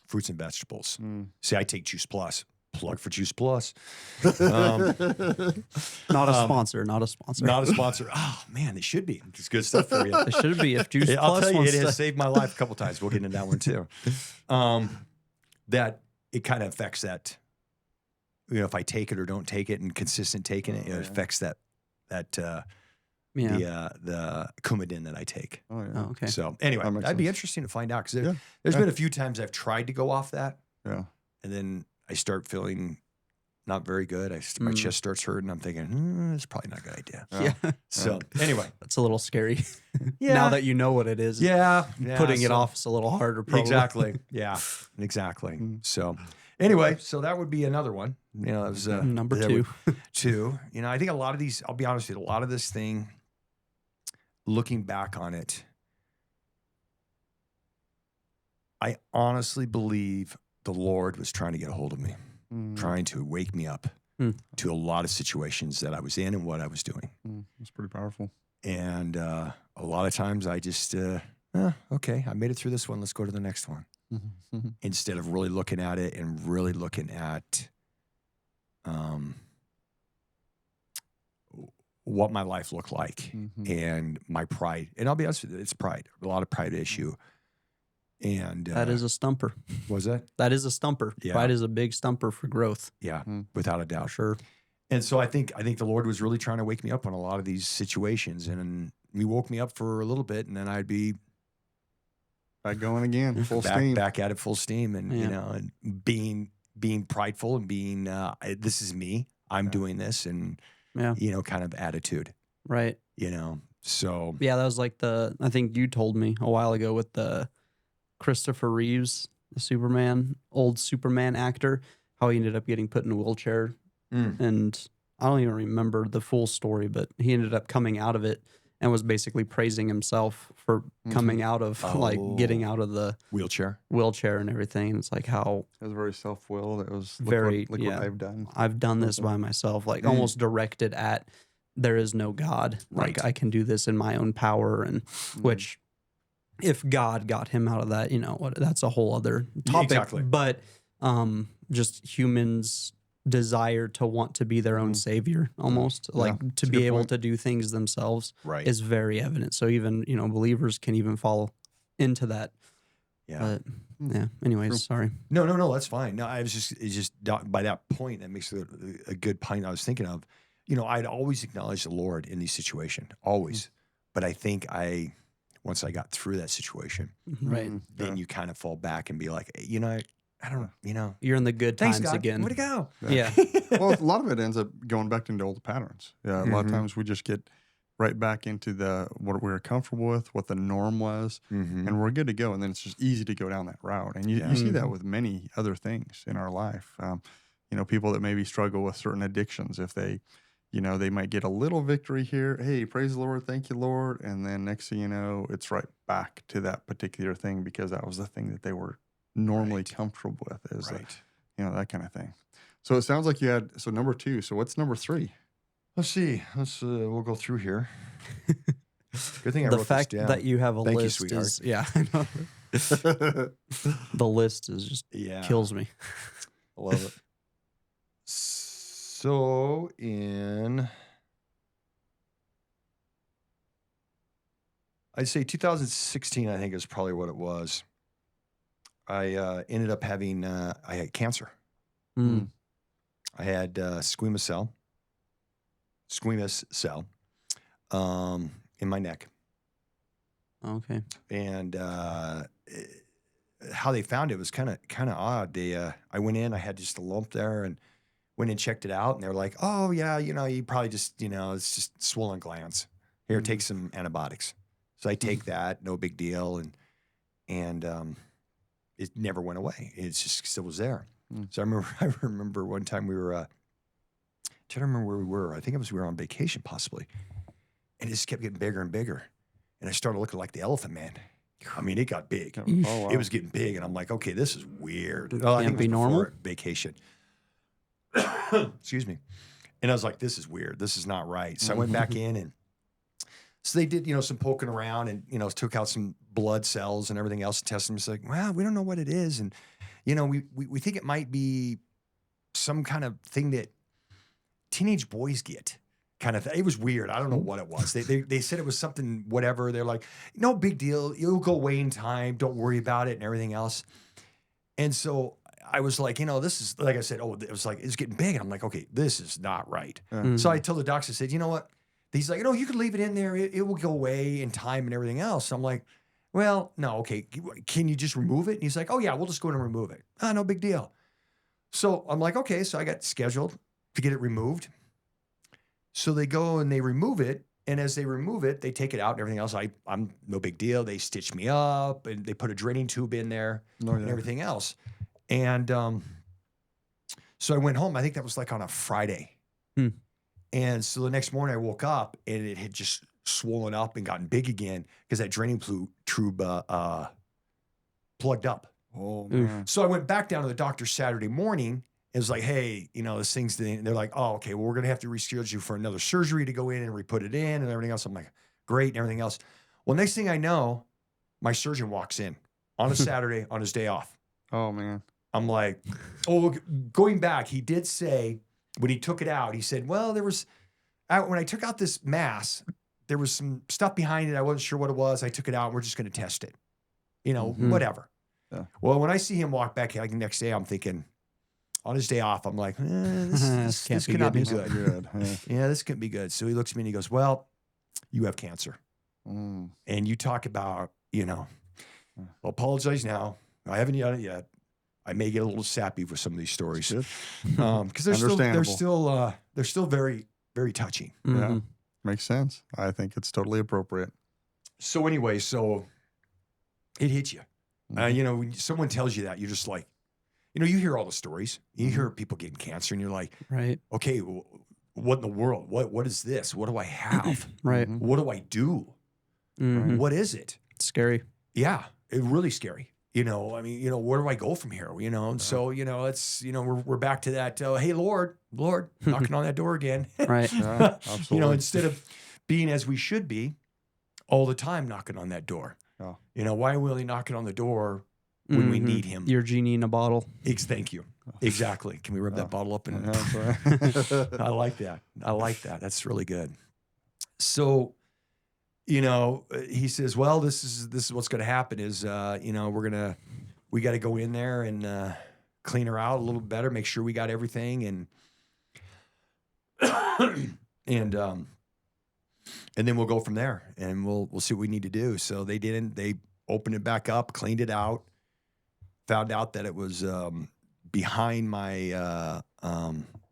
fruits and vegetables. Mm. See, I take Juice Plus. Plug for Juice Plus. not a sponsor. Not a sponsor. Not a sponsor. Oh, man, they should be. It's good stuff for you. It should be if Juice I'll Plus tell you, wants it has to. saved my life a couple times. We'll get into that one too. That it kind of affects that, if I take it or don't take it and consistent taking it, it yeah. affects that Yeah. the Coumadin that I take. Oh yeah. Oh, okay. So anyway, That makes that'd be sense. interesting to find out because Yeah. there's Yeah. been a few times I've tried to go off that Yeah. and then I start feeling not very good. My chest starts hurting. I'm thinking, it's probably not a good idea. Yeah. So anyway, That's a little scary. yeah, Now that you know what it is, yeah, putting it so- off is a little harder. Probably. Exactly. Yeah, exactly. Mm. So anyway, so that would be another one. That was Number that 2. would- 2. I think a lot of these, I'll be honest with you, a lot of this thing, looking back on it, I honestly believe the Lord was trying to get a hold of me, Mm. trying to wake me up Mm. to a lot of situations that I was in and what I was doing. It's pretty powerful. And a lot of times I just, okay, I made it through this one. Let's go to the next one. Instead of really looking at it and really looking at what my life looked like and my pride. And I'll be honest with you, it's pride, a lot of pride issue. And That is a stumper. was that? That is a stumper. Yeah. Pride is a big stumper for growth. Yeah, Mm. without a doubt. Sure. And so I think the Lord was really trying to wake me up on a lot of these situations, and he woke me up for a little bit, and then I'd be Back going again, full steam. back at it full steam, and Yeah. you know, and being prideful and being this is me, I'm Yeah. doing this, and Yeah. you know, kind of attitude, Right. you know. So Yeah, that was like I think you told me a while ago with the Christopher Reeves, the Superman, old Superman actor, how he ended up getting put in a wheelchair. And I don't even remember the full story, but he ended up coming out of it and was basically praising himself for coming out of like getting Oh. out of the wheelchair. wheelchair and everything. It's like how It was very self-willed. It was Very- look yeah. what I've done. I've done this Mhm. by myself, like Mm. almost directed at there is no God. Like Right. I can do this in my own power, and which if God got him out of that, you know what, that's a whole other topic. Exactly. But just humans desire to want to be their own savior almost, like to that's a be good able point. to do things themselves Right. is very evident. So even, you know, believers can even fall into that. yeah. But yeah, anyways, True. sorry. No, that's fine. No, I was it's just by that point, that makes it a good point I was thinking of. You know, I'd always acknowledge the Lord in these situations, always. But I think once I got through that situation, Right. Mhm. then you kind of fall back and be like, you know, I don't, you know, You're in the good thanks times God, again. way to go. Yeah. Well, a lot of it ends up going back into old patterns. Yeah, a lot of Mhm. times we just get right back into what we were comfortable with, what the norm was, Mhm. and we're good to go. And then it's just easy to go down that route. And you, Yeah. you see that Mhm. with many other things in our life. You know, people that maybe struggle with certain addictions, if they, you know, they might get a little victory here. Hey, praise the Lord, thank you, Lord. And then next thing you know, it's right back to that particular thing because that was the thing that they were normally Right. comfortable with, is Right. you know, that kind of thing. So it sounds like you had number 2. So what's number 3? Let's see. We'll go through here. Good thing I The wrote fact this down. that you have a Thank you, list sweetheart. is I know. The list is just Yeah. kills me. I love it. So I'd say 2016, I think is probably what it was. I ended up having, I had cancer. Mm. I had squamous cell in my neck. Okay. And how they found it was kind of odd. I went in, I had just a lump there, and went and checked it out, and they were like, "Oh yeah, you know, you probably just, you know, it's just swollen glands. Here, take some antibiotics." So I take that, no big deal, and it never went away. It's just still was there. So I remember one time we were, trying to remember where we were. I think we were on vacation possibly, and it just kept getting bigger and bigger, and I started looking like the Elephant Man. I mean, it got big. Oh, wow. It was getting big, and I'm like, okay, this is weird. Oh, I Can't think it be was normal? before vacation. Excuse me. And I was like, this is weird. This is not right. So I went back in, and so they did, you know, some poking around, and, you know, took out some blood cells and everything else, and tested them. It's like, well, we don't know what it is. And, you know, we think it might be some kind of thing that teenage boys get. Kind of, it was weird. I don't know what it was. They said it was something, whatever. They're like, no big deal. It'll go away in time. Don't worry about it, and everything else. And so I was like, you know, this is, like I said, it was like, it's getting big. And I'm like, okay, this is not right. So I told the doctor, I said, you know what? He's like, no, you can leave it in there. It will go away in time and everything else. So I'm like, well, no, okay. Can you just remove it? And he's like, oh yeah, we'll just go in and remove it. No big deal. So I'm like, okay. So I got scheduled to get it removed. So they go and they remove it. And as they remove it, they take it out and everything else. I'm no big deal. They stitch me up and they put a draining tube in there and everything else. And so I went home. I think that was like on a Friday. And so the next morning I woke up and it had just swollen up and gotten big again because that draining tube plugged up. Oh, man. So I went back down to the doctor Saturday morning. It was like, hey, you know, this thing's, they're like, oh, okay, well, we're going to have to reschedule you for another surgery to go in and re-put it in and everything else. I'm like, great, and everything else. Well, next thing I know, my surgeon walks in on a Saturday on his day off. Oh, man. I'm like, oh, going back, he did say when he took it out, he said, well, when I took out this mass, there was some stuff behind it. I wasn't sure what it was. I took it out and we're just going to test it. You know, whatever. Yeah. Well, when I see him walk back like the next day, I'm thinking, on his day off, I'm like, this Can't be cannot good be news. good. Yeah. Yeah, this couldn't be good. So he looks at me and he goes, well, you have cancer. Mm. And you talk about, I'll apologize now. I haven't done it yet. I may get a little sappy with some of these stories Good. because they're Understandable. still very, very touching. Yeah. Mhm. Makes sense. I think it's totally appropriate. So anyway, so it hits you. Mhm. When someone tells you that, you're just like, you hear all the stories. You Mm-hmm. hear people getting cancer, and you're like, Right. okay, what in the world? What is this? What do I have? Right. Mhm. What do I do? Mhm. What is it? Scary. Yeah, it's really scary. Where do I go from here? And so, it's, we're back to that. Hey, Lord, knocking on that door again. Right. Yeah, absolutely. Instead of being as we should be all the time knocking on that door. Yeah. Why are we only knocking on the door when we Mhm. need him? Your genie in a bottle. Thank you. Exactly. Can we rub that bottle up? And Yeah, that's right. I like that. That's really good. So, he says, well, this is what's going to happen is, we got to go in there and clean her out a little better, make sure we got everything. And then we'll go from there and we'll see what we need to do. So they opened it back up, cleaned it out, found out that it was behind my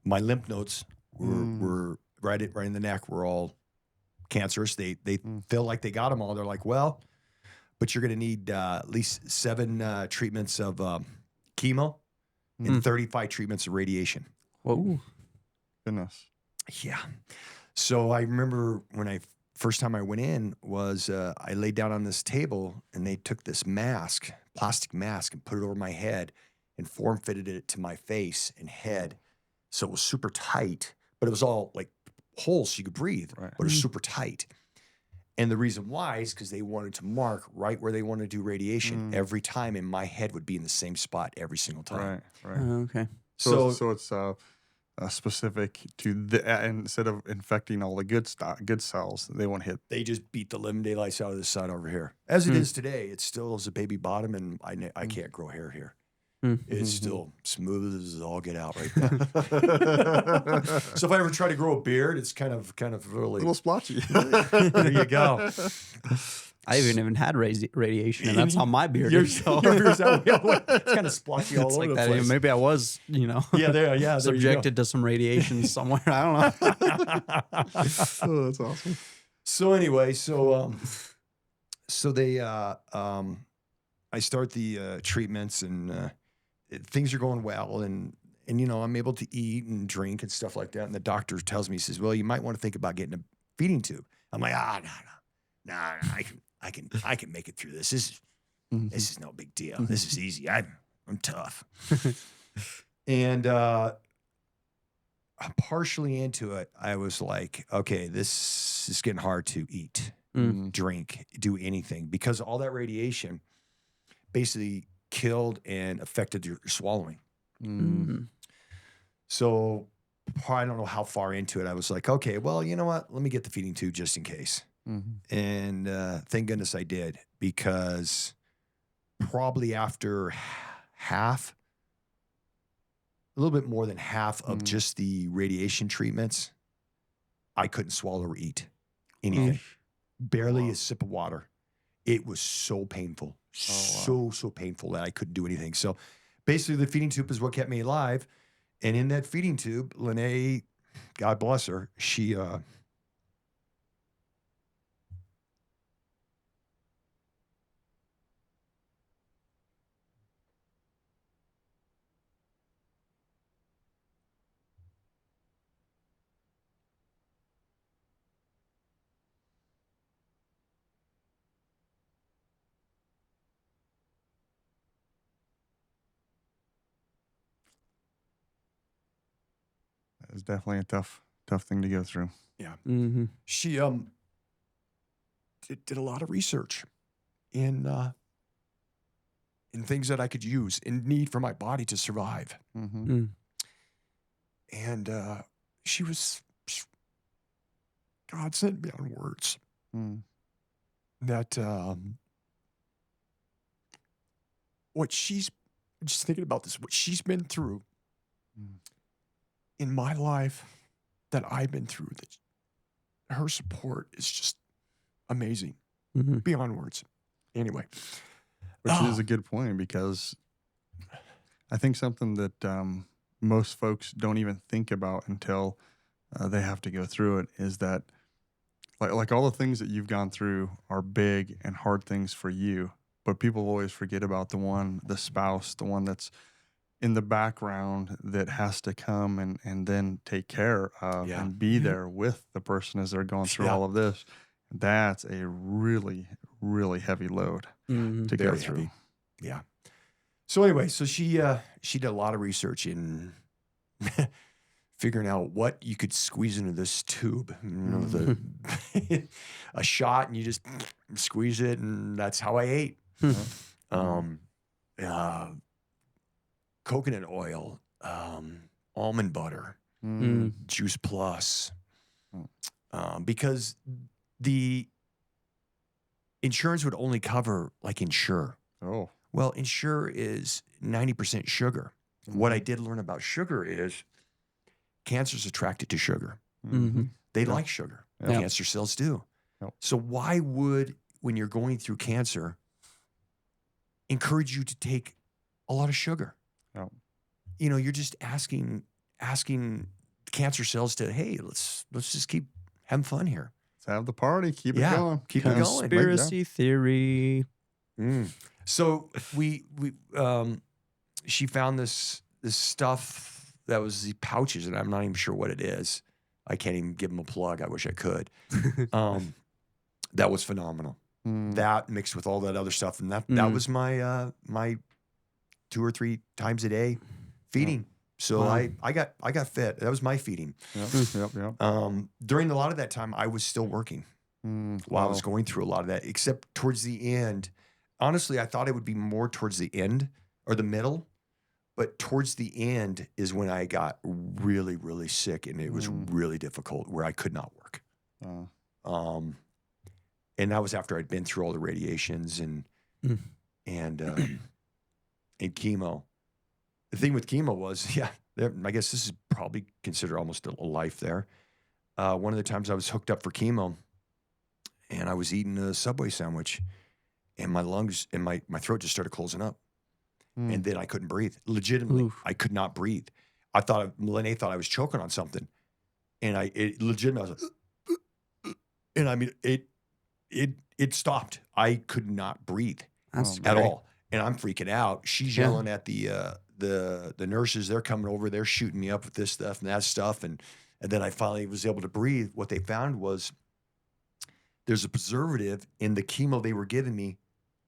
my lymph nodes were right in the neck were all cancerous. They feel like they got them all. They're like, well, but you're going to need at least 7 treatments of chemo and 35 treatments of radiation. Whoa. Goodness. Yeah. So I remember when first time I went in was I laid down on this table and they took this plastic mask, and put it over my head and form fitted it to my face and head. So it was super tight, but it was all like holes so you could breathe, Right. but it was super tight. And the reason why is because they wanted to mark right where they wanted to do radiation every time, and my head would be in the same spot every single time. Right. Okay. So it's specific to and instead of infecting all the good cells, they won't hit. They just beat the living daylights out of this side over here. As it is today, it still is a baby bottom, and I can't grow hair here. It's still smooth as all get out right there. So if I ever try to grow a beard, it's kind of A really. little splotchy. There you go. I haven't even had radiation, and that's how my beard is. Your beard's that way. It's kind of splotchy all It's over like the that. place. Maybe I was, Yeah, there you go. subjected to some radiation somewhere. I don't know. Oh, that's awesome. So anyway, so they I start the treatments, and things are going well, and I'm able to eat and drink and stuff like that. And the doctor tells me, he says, well, you might want to think about getting a feeding tube. I'm like, no, I can make it through this. This is no big deal. This is easy. I'm tough. And I'm partially into it. I was like, okay, this is getting hard to eat, drink, do anything, because all that radiation basically killed and affected your swallowing. So I don't know how far into it. I was like, okay, well, you know what? Let me get the feeding tube just in case. And thank goodness I did, because probably after a little bit more than half of just the radiation treatments, I couldn't swallow or eat anything. Barely a sip of water. It was so painful. So painful that I couldn't do anything. So basically the feeding tube is what kept me alive. And in that feeding tube, Lene, God bless her, she It's definitely a tough thing to go through. Yeah. Mm-hmm. She did a lot of research in things that I could use and need for my body to survive. And God sent me on words that what she's just thinking about this, what she's been through in my life that I've been through, that her support is just amazing, Mhm. beyond words. Anyway, Which Oh. is a good point, because I think something that most folks don't even think about until they have to go through it is that, like all the things that you've gone through are big and hard things for you, but people always forget about the spouse, the one that's in the background that has to come and then take care of Yeah. and be there with the person as they're going through Yeah. all of this. That's a really, really heavy load Mhm. to go Very through. heavy. Yeah. So anyway, so she did a lot of research in figuring out what you could squeeze into this tube. You know, a shot, and you just squeeze it, and that's how I ate. Um, coconut oil, almond butter, Mm. Juice Plus, Mm. because the insurance would only cover like Insure. Oh. Well, Insure is 90% sugar. What I did learn about sugar is cancer's attracted to sugar. Mhm. They Yeah. like sugar. Yeah. Cancer cells do. Yep. So why would, when you're going through cancer, encourage you to take a lot of sugar? Yep. You know, you're just asking cancer cells to, hey, let's just keep having fun here. Let's have the party. Keep it Yeah, going. keep it going. Conspiracy theory. So she found this stuff that was the pouches, and I'm not even sure what it is. I can't even give them a plug. I wish I could. That was phenomenal. Mm. That mixed with all that other stuff, and that was my my 2 or 3 times a day feeding. So Wow. I got fit. That was my feeding. Yep. During a lot of that time, I was still working while I was going through a lot of that, except towards the end. Honestly, I thought it would be more towards the end or the middle, but towards the end is when I got really, really sick, and it was really difficult, where I could not work. And that was after I'd been through all the radiations and chemo. The thing with chemo was, I guess this is probably considered almost a life there. One of the times I was hooked up for chemo, and I was eating a Subway sandwich, and my lungs and my throat just started closing up. And then I couldn't breathe. Legitimately, Oof. I could not breathe. Lene thought I was choking on something. And I was like, and I mean, it stopped. I could not breathe That's at great. all. And I'm freaking out. She's yelling at the nurses. They're coming over. They're shooting me up with this stuff and that stuff. And then I finally was able to breathe. What they found was there's a preservative in the chemo they were giving me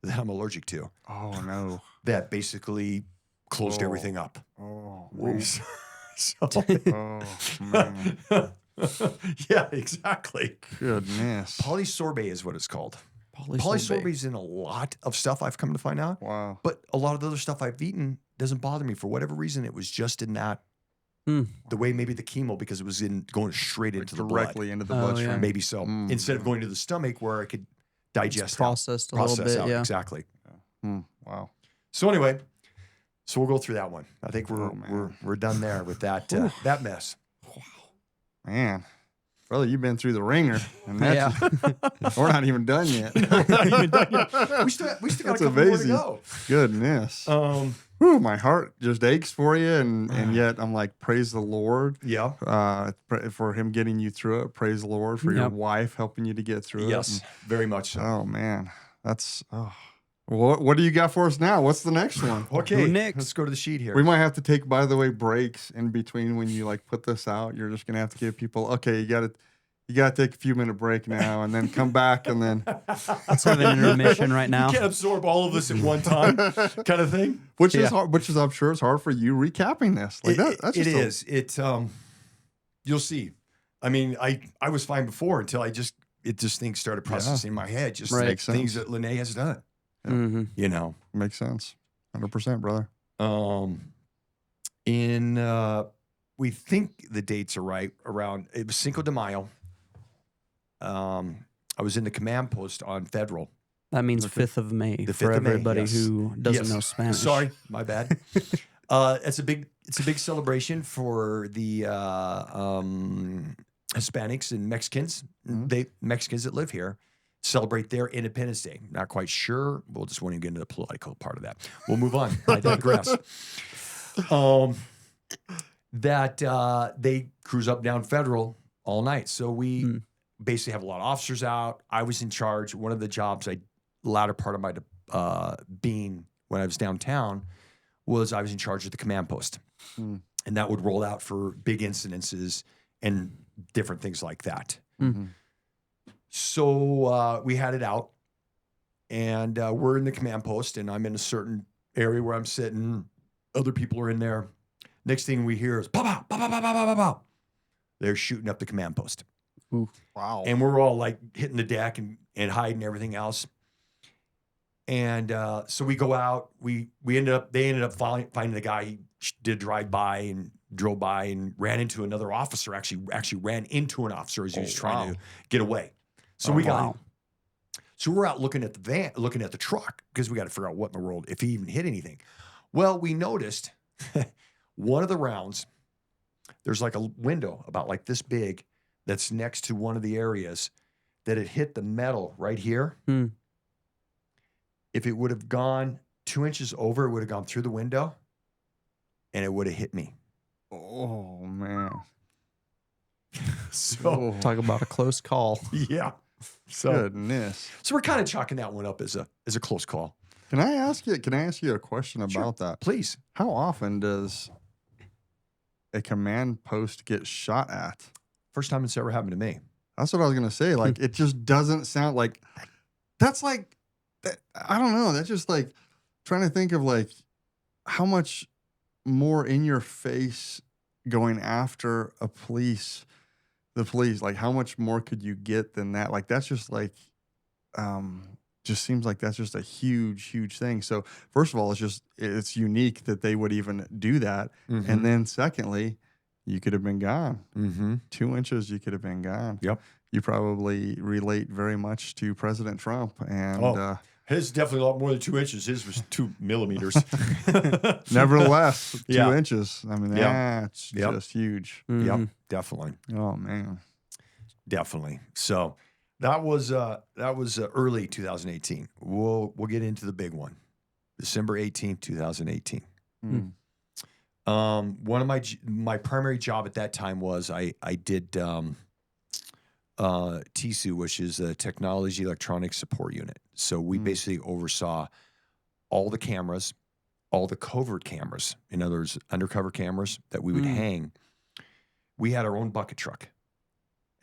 that I'm allergic to. Oh no. That basically closed Oh. everything up. Oh. So, Man. yeah, exactly. Goodness. Polysorbate is what it's called. Polysorbate is in a lot of stuff, I've come to find out. Wow. But a lot of the other stuff I've eaten doesn't bother me. For whatever reason, it was just in that, the way maybe the chemo, because it was going straight into the blood. Directly into the Oh, bloodstream. yeah. Maybe so. Instead of going to the stomach where I could digest processed a out. little bit. out. Yeah. Exactly. Wow. So anyway, we'll go through that one. I think Oh, man. we're done there with that that mess. Man. Brother, you've been through the ringer, and Yeah. we're not even done yet. We still got That's a couple more to amazing. go. Goodness. Whew, my heart just aches for you, and yet I'm like, praise the Lord Yeah. for him getting you through it. Praise the Lord for your Yep. wife helping you to get through it. Yes. Very much so. Oh man, that's what do you got for us now? What's the next one? Okay. Who next? Let's go to the sheet here. We might have to take, by the way, breaks in between when you like put this out. You're just gonna have to give people, okay, you gotta take a few minute break now, and then come back, and then Let's have an intermission right now. You can't absorb all of this at one time, kind of thing. which is Yeah. hard, which is I'm sure it's hard for you recapping this. Like that's It just is. You'll see. I mean, I was fine before until things started processing in my head, just Right. like Makes sense. things that Lene has done. Mhm. You know. makes sense. 100%, brother. We think the dates are right around, it was Cinco de Mayo. I was in the command post on Federal. That means 5th of May The for 5th of May, everybody yes. who doesn't Yes. know Spanish. Sorry, my bad. It's a big it's a big celebration for the Hispanics and Mexicans. Mexicans that live here celebrate their Independence Day. Not quite sure. We'll just want to get into the political part of that. We'll move on. I digress. They cruise up down Federal all night. So we basically have a lot of officers out. I was in charge. One of the jobs latter part of my being when I was downtown was I was in charge of the command post. And that would roll out for big incidences and different things like that. So we had it out, and we're in the command post, and I'm in a certain area where I'm sitting. Other people are in there. Next thing we hear is pow, pow, pow, pow, pow, pow, pow, pow. They're shooting up the command post. Ooh, wow. And we're all like hitting the deck and hiding everything else. And so we go out. They ended up finding the guy. He did drive by and drove by and ran into another officer. Actually ran into an officer as he was trying to get away. So we got him. So we're out looking at the van, looking at the truck, because we got to figure out what in the world, if he even hit anything. Well, we noticed one of the rounds, there's like a window about like this big that's next to one of the areas that it hit the metal right here. If it would have gone 2 inches over, it would have gone through the window and it would have hit me. Oh, man. So Talk about a close call. yeah. So Goodness. So we're kind of chalking that one up as a close call. Can I ask you a question about that? Please. How often does a command post get shot at? First time it's ever happened to me. That's what I was going to say. Like, it just doesn't sound like that's like, I don't know. That's just like trying to think of like how much more in your face going after the police, like how much more could you get than that? Like, that's just like, just seems like that's just a huge thing. So first of all, it's unique that they would even do that. And then secondly, you could have been gone. 2 inches, you could have been gone. Yep. You probably relate very much to President Trump. And his is definitely a lot more than 2 inches. His was 2 millimeters. nevertheless, 2 Yeah. inches. I mean, that's just huge. Yep, definitely. Oh, man. Definitely. So that was early 2018. We'll get into the big one. December 18th, 2018. One of my primary job at that time was I did TSU, which is a Technology Electronic Support Unit. So we basically oversaw all the cameras, all the covert cameras, in other words, undercover cameras that we would hang. We had our own bucket truck.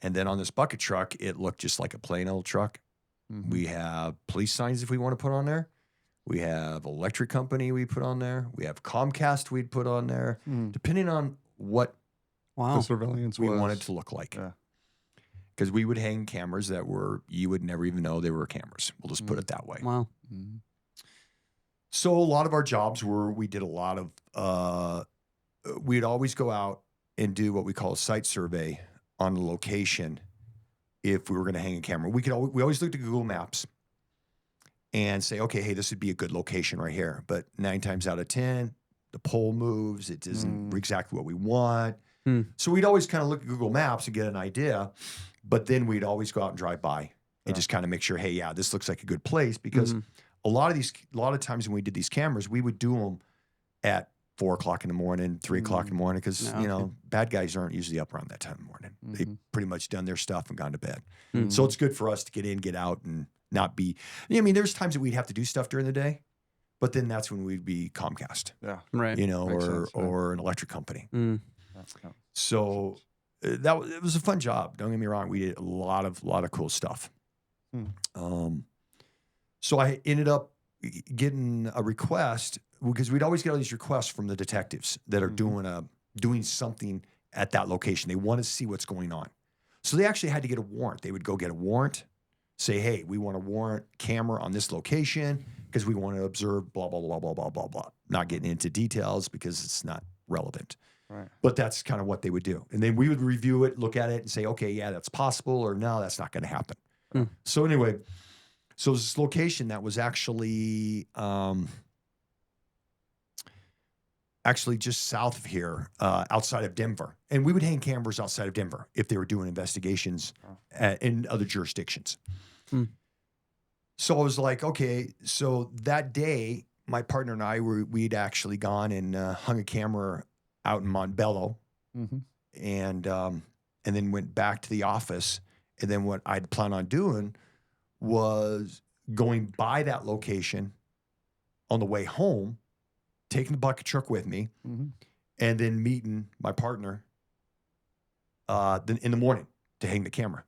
And then on this bucket truck, it looked just like a plain old truck. We have police signs if we want to put on there. We have electric company we put on there. We have Comcast we'd put on there, depending on what The surveillance we was. wanted to look like. Yeah. Because we would hang cameras that you would never even know they were cameras. We'll just put it that way. Wow. So a lot of our jobs we did a lot of, we'd always go out and do what we call a site survey on the location if we were going to hang a camera. We always looked at Google Maps and say, okay, hey, this would be a good location right here. But 9 times out of 10, the pole moves. It isn't exactly what we want. So we'd always kind of look at Google Maps and get an idea, but then we'd always go out and drive by and just kind of make sure, hey, yeah, this looks like a good place, because a lot of times when we did these cameras, we would do them at 4 o'clock in the morning, 3 o'clock in the morning, because bad guys aren't usually up around that time in the morning. They've pretty much done their stuff and gone to bed. So it's good for us to get in, get out, and not be. I mean, there's times that we'd have to do stuff during the day, but then that's when we'd be Comcast, Right. Makes sense, or an electric company. Yeah. So it was a fun job. Don't get me wrong. We did a lot of cool stuff. So I ended up getting a request, because we'd always get all these requests from the detectives that are doing something at that location. They want to see what's going on. So they actually had to get a warrant. They would go get a warrant, say, hey, we want a warrant camera on this location because we want to observe blah, blah, blah, blah, blah, blah, blah. Not getting into details because it's not relevant. Right. But that's kind of what they would do. And then we would review it, look at it, and say, okay, yeah, that's possible, or no, that's not going to happen. So anyway, so this location that was actually actually just south of here, outside of Denver. And we would hang cameras outside of Denver if they were doing investigations in other jurisdictions. Hmm. So I was like, okay. So that day, my partner and I we'd actually gone and hung a camera out in Montbello, Mhm. and then went back to the office. And then what I'd plan on doing was going by that location on the way home, taking the bucket truck with me, Mhm. and then meeting my partner then in the morning to hang the camera.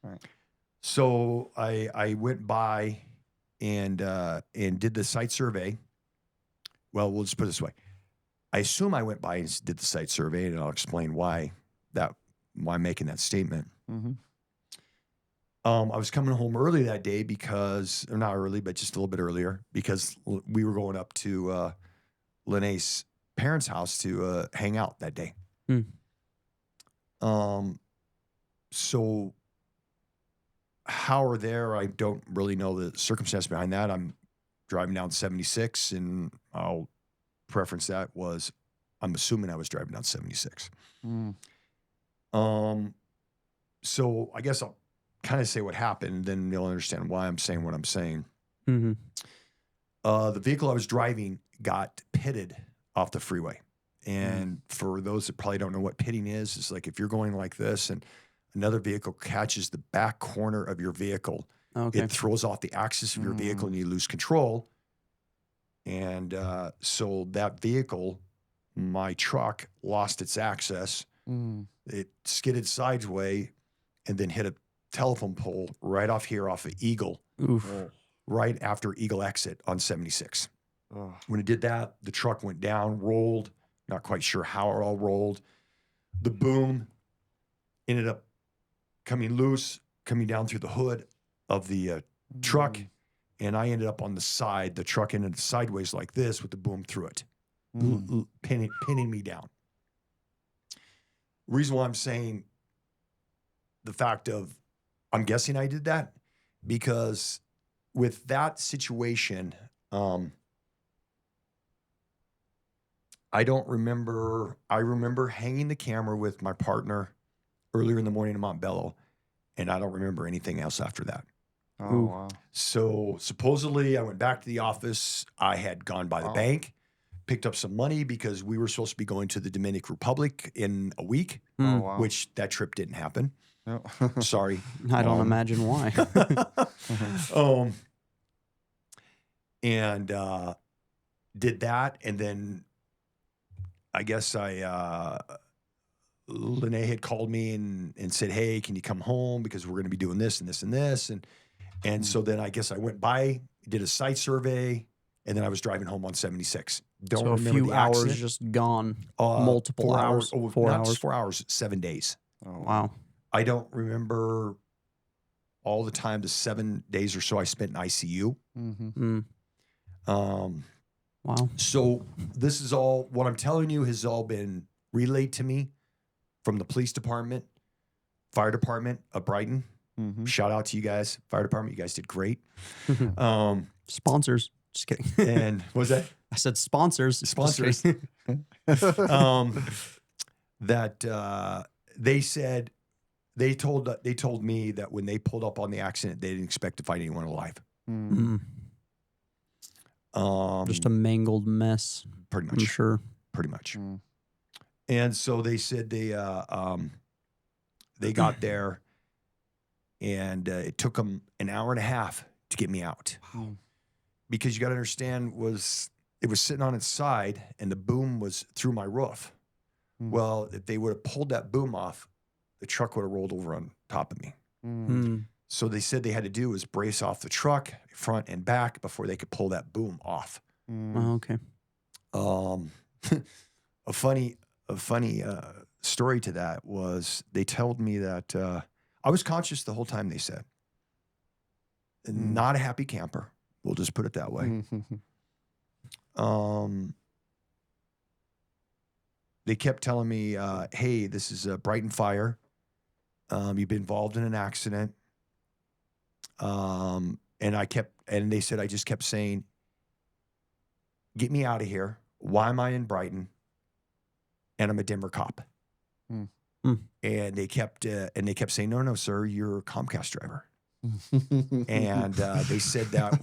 Right. So I went by and did the site survey. Well, we'll just put it this way. I assume I went by and did the site survey, and I'll explain why I'm making that statement. Mhm. I was coming home early that day because, or not early, but just a little bit earlier, because we were going up to Lene's parents' house to hang out that day. Hmm. So how or there, I don't really know the circumstance behind that. I'm driving down 76, and I'll preference that was, I'm assuming I was driving down 76. Mm. So I guess I'll kind of say what happened, and then you'll understand why I'm saying what I'm saying. Mm-hmm. The vehicle I was driving got pitted off the freeway. And for those that probably don't know what pitting is, it's like if you're going like this and another vehicle catches the back corner of your vehicle, Okay. it throws off the axis of your vehicle and you lose control. And so that vehicle, my truck, lost its access. Mm. It skidded sideways and then hit a telephone pole right off here off of Eagle, Oof. right after Eagle exit on 76. Oh. When it did that, the truck went down, rolled, not quite sure how it all rolled. The boom ended up coming loose, coming down through the hood of the truck, and I ended up on the side. The truck ended sideways like this with the boom through it, pinning me down. Reason why I'm saying the fact of, I'm guessing I did that, because with that situation, I don't remember. I remember hanging the camera with my partner earlier in the morning in Montbello, and I don't remember anything else after that. Oh, Ooh. wow. So supposedly I went back to the office. I had gone by the Wow. bank, picked up some money because we were supposed to be going to the Dominican Republic in a week, Oh, Mm. wow. which that trip didn't happen. No. Sorry. I don't Um, imagine why. And did that, and then I guess Lene had called me and said, "Hey, can you come home because we're going to be doing this and this and this," and so then I guess I went by, did a site survey, and then I was driving home on 76. Don't So a remember few the hours accident. just gone. Uh, multiple 4 hours. Oh, 4 not hours. just 4 hours, 7 days. Oh, Wow. I don't remember all the time, the 7 days or so I spent in ICU. Mm-hmm. Mm. Wow. So this is all, what I'm telling you has all been relayed to me from the police department, fire department of Brighton. Mm-hmm. Shout out to you guys, fire department. You guys did great. Sponsors. Just kidding. And what was that? I said sponsors. Just Sponsors. kidding. That they said, they told me that when they pulled up on the accident, they didn't expect to find anyone alive. Mm. Mm. Just a mangled mess. Pretty I'm much. sure. Pretty much. Mm. And so they said they got there, and it took them an hour and a half to get me out. Wow. Because you got to understand, it was sitting on its side, and the boom was through my roof. Mm. Well, if they would have pulled that boom off, the truck would have rolled over on top of me. Mm. Mm. So they said they had to do was brace off the truck front and back before they could pull that boom off. Mm. Oh, okay. A funny story to that was they told me that I was conscious the whole time. They said, not a happy camper. We'll just put it that way. Mm-hmm. They kept telling me, "Hey, this is a Brighton Fire. You've been involved in an accident." And they said, I just kept saying, "Get me out of here, why am I in Brighton? And I'm a Denver cop. Hmm. Hmm. And they kept saying, no, sir, you're a Comcast driver. And they said that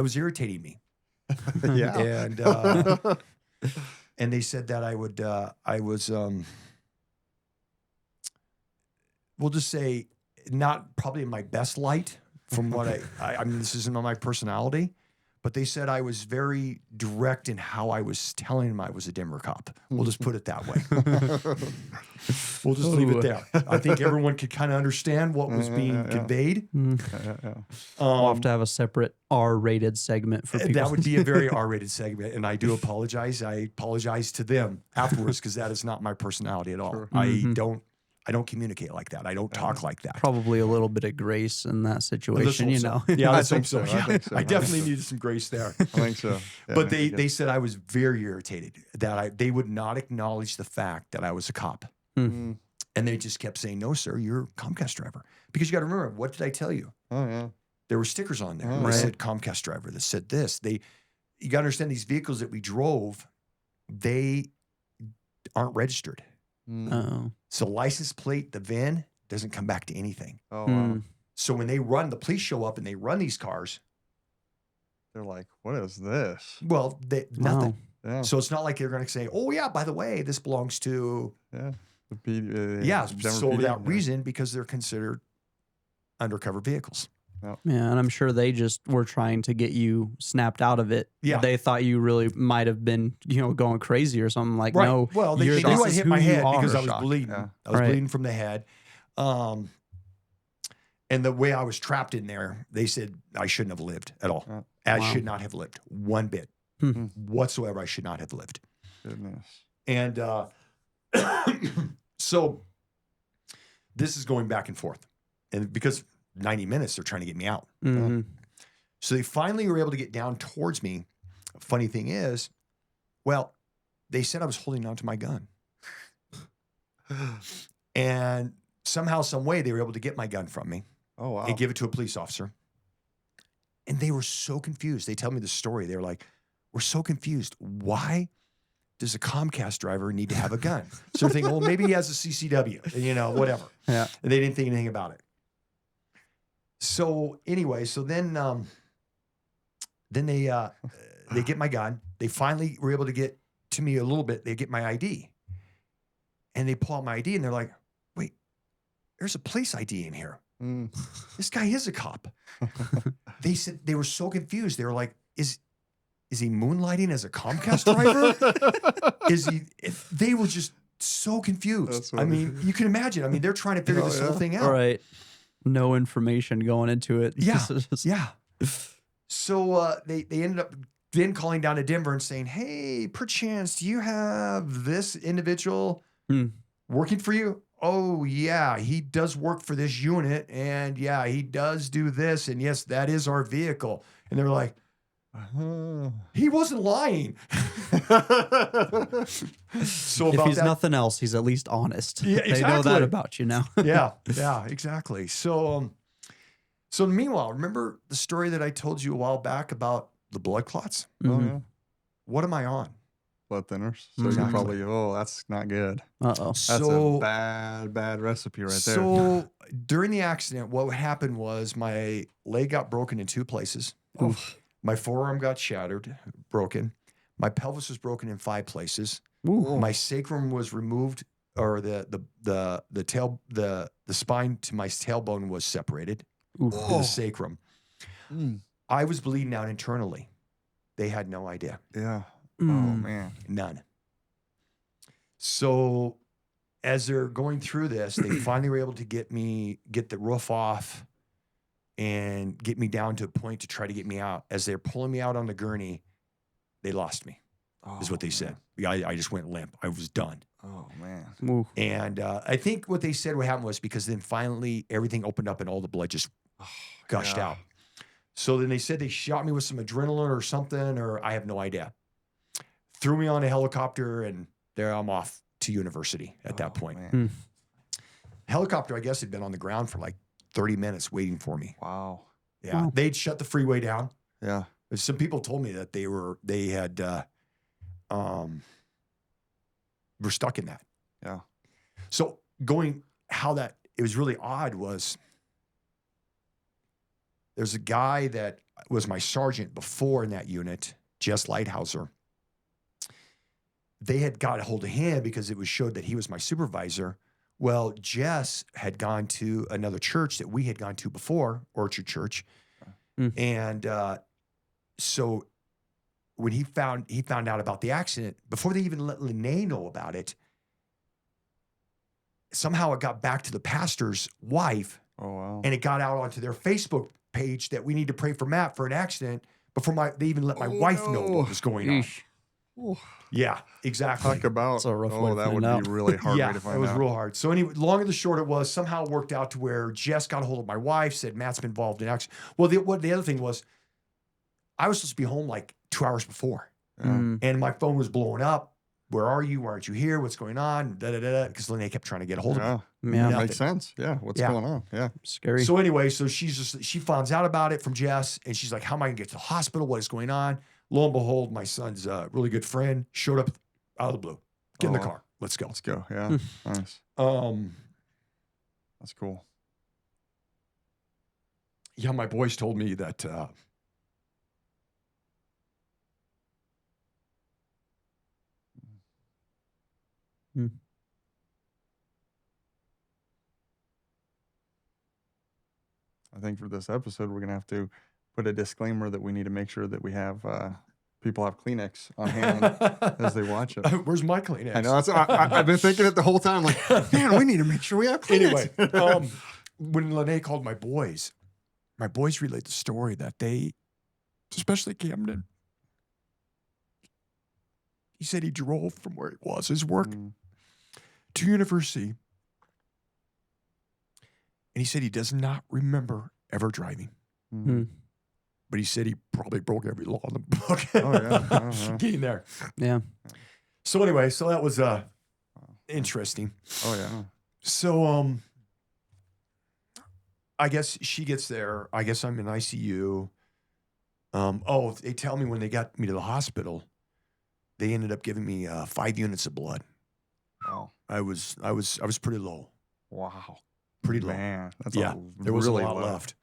was irritating me. Yeah. And they said that I was we'll just say not probably in my best light from what I mean, this isn't on my personality, but they said I was very direct in how I was telling them I was a Denver cop. We'll just put it that way. We'll just leave it there. I think everyone could kind of understand what was being conveyed. We'll have to have a separate R-rated segment for people. That would be a very R-rated segment, and I do apologize. I apologize to them afterwards because that is not my personality at all. Sure. I don't communicate like that. I don't talk like that. Probably a little bit of grace in that situation, you know. Yeah, I let's hope think so. so. I think so. I definitely needed some grace there. I think so. Yeah, But they said I was very irritated that they would not acknowledge the fact that I was a cop. Mm. And they just kept saying, no, sir, you're a Comcast driver. Because you got to remember, what did I tell you? Oh yeah. There were stickers on there Oh, that right. said Comcast driver, that said this. You got to understand these vehicles that we drove, they aren't registered. Mm. Oh. So license plate, the VIN, doesn't come back to anything. Oh wow. Hmm. So when the police show up and they run these cars, They're like, what is this? well, nothing. Wow. Yeah. So it's not like they're going to say, oh, yeah, by the way, this belongs to, Yeah. The Denver so PD, that reason, because they're considered undercover vehicles. Yeah, and I'm sure they just were trying to get you snapped out of it. Yeah. They thought you really might have been, going crazy or something. Like, no, Well, they you're- knew this I is hit who my you head are. because I was Shock, bleeding. yeah. I was Right. bleeding from the head. And the way I was trapped in there, they said I shouldn't have lived at all. Oh, I wow. should not have lived one bit Hmm. whatsoever. I should not have lived. Goodness. And so this is going back and forth. And because 90 minutes, they're trying to get me out. Mhm. So they finally were able to get down towards me. Funny thing is, well, they said I was holding on to my gun. And somehow, some way, they were able to get my gun from me Oh wow. and give it to a police officer. And they were so confused. They tell me the story. They were like, we're so confused. Why does a Comcast driver need to have a gun? So they're thinking, well, maybe he has a CCW, whatever. Yeah. And they didn't think anything about it. So anyway, then they get my gun. They finally were able to get to me a little bit. They get my ID. And they pull out my ID and they're like, wait, there's a police ID in here. Mm. This guy is a cop. They said they were so confused. They were like, is he moonlighting as a Comcast driver? Is he? They were just so confused. That's I funny. mean, you can imagine. I mean, they're trying to figure Oh, this whole yeah. thing out. All right. No information going into it. Yeah. Just- Yeah. So they ended up then calling down to Denver and saying, hey, perchance, do you have this individual Hmm. working for you? Oh, yeah, he does work for this unit. And yeah, he does do this. And yes, that is our vehicle. And they're like, he wasn't lying. So if about he's that, nothing else, he's at least honest. Yeah, They know exactly. that about you now. yeah, exactly. So meanwhile, remember the story that I told you a while back about the blood clots? Oh Mhm. yeah. What am I on? Blood thinners. So Exactly. you're probably, that's not good. Uh-oh. That's So a bad recipe right there. So during the accident, what happened was my leg got broken in two places. Oof. My forearm got shattered, broken. My pelvis was broken in 5 places. Ooh. My sacrum was removed, or the spine to my tailbone was separated. Oof. To the sacrum. Mm. I was bleeding out internally. They had no idea. Yeah. Oh Mm. man. None. So as they're going through this, they finally were able to get the roof off and get me down to a point to try to get me out. As they're pulling me out on the gurney, they lost me, is what they said. I just went limp. I was done. Oh man. Ooh. And I think what they said what happened was because then finally everything opened up and all the blood just gushed Yeah. out. So then they said they shot me with some adrenaline or something, or I have no idea. Threw me on a helicopter, and there I'm off to university at that point. Man. Helicopter, I guess, had been on the ground for like 30 minutes waiting for me. Wow. Yeah, Wow. they'd shut the freeway down. Yeah. Some people told me that they had we're stuck in that. Yeah. So it was really odd was there's a guy that was my sergeant before in that unit, Jess Lighthouser. They had got a hold of him because it was showed that he was my supervisor. Well, Jess had gone to another church that we had gone to before, Orchard Church. And so when he found out about the accident, before they even let Lene know about it, somehow it got back to the pastor's wife. Oh, wow. And it got out onto their Facebook page that we need to pray for Matt for an accident before they even let my wife know what was going on. Ooh. Yeah, exactly. Talk about, That's a rough way to that find would out. be really hard Yeah, way to find it was out. real hard. So anyway, long and the short, it was somehow worked out to where Jess got a hold of my wife, said Matt's been involved in accident. Well, the other thing was, I was supposed to be home like 2 hours before, and my phone was blowing up. Where are you? Why aren't you here? What's going on? Because Lene kept trying to get a hold of me. Yeah, Makes sense. Yeah. What's going on? Yeah. scary. So anyway, so she finds out about it from Jess, and she's like, "How am I gonna get to the hospital? What is going on?" Lo and behold, my son's really good friend showed up out of the blue. Get in the Oh, car. Let's go. Let's go. Yeah. Nice. That's cool. Yeah, my boys told me that I think for this episode, we're going to have to put a disclaimer that we need to make sure that we have people have Kleenex on hand as they watch it. Where's my Kleenex? I know. I've been thinking it the whole time. Like, man, we need to make sure we have Kleenex. Anyway, when Lene called my boys relayed the story that they, especially Camden, he said he drove from where he was, his work, to university. And he said he does not remember ever driving. But he said he probably broke every law in the book. Oh, yeah. Getting there. Yeah. So anyway, so that was interesting. Oh, yeah. So I guess she gets there. I guess I'm in ICU. They tell me when they got me to the hospital, they ended up giving me 5 units of blood. Wow. I was pretty low. Wow. Pretty low. Man, that's There wasn't really a lot low. left.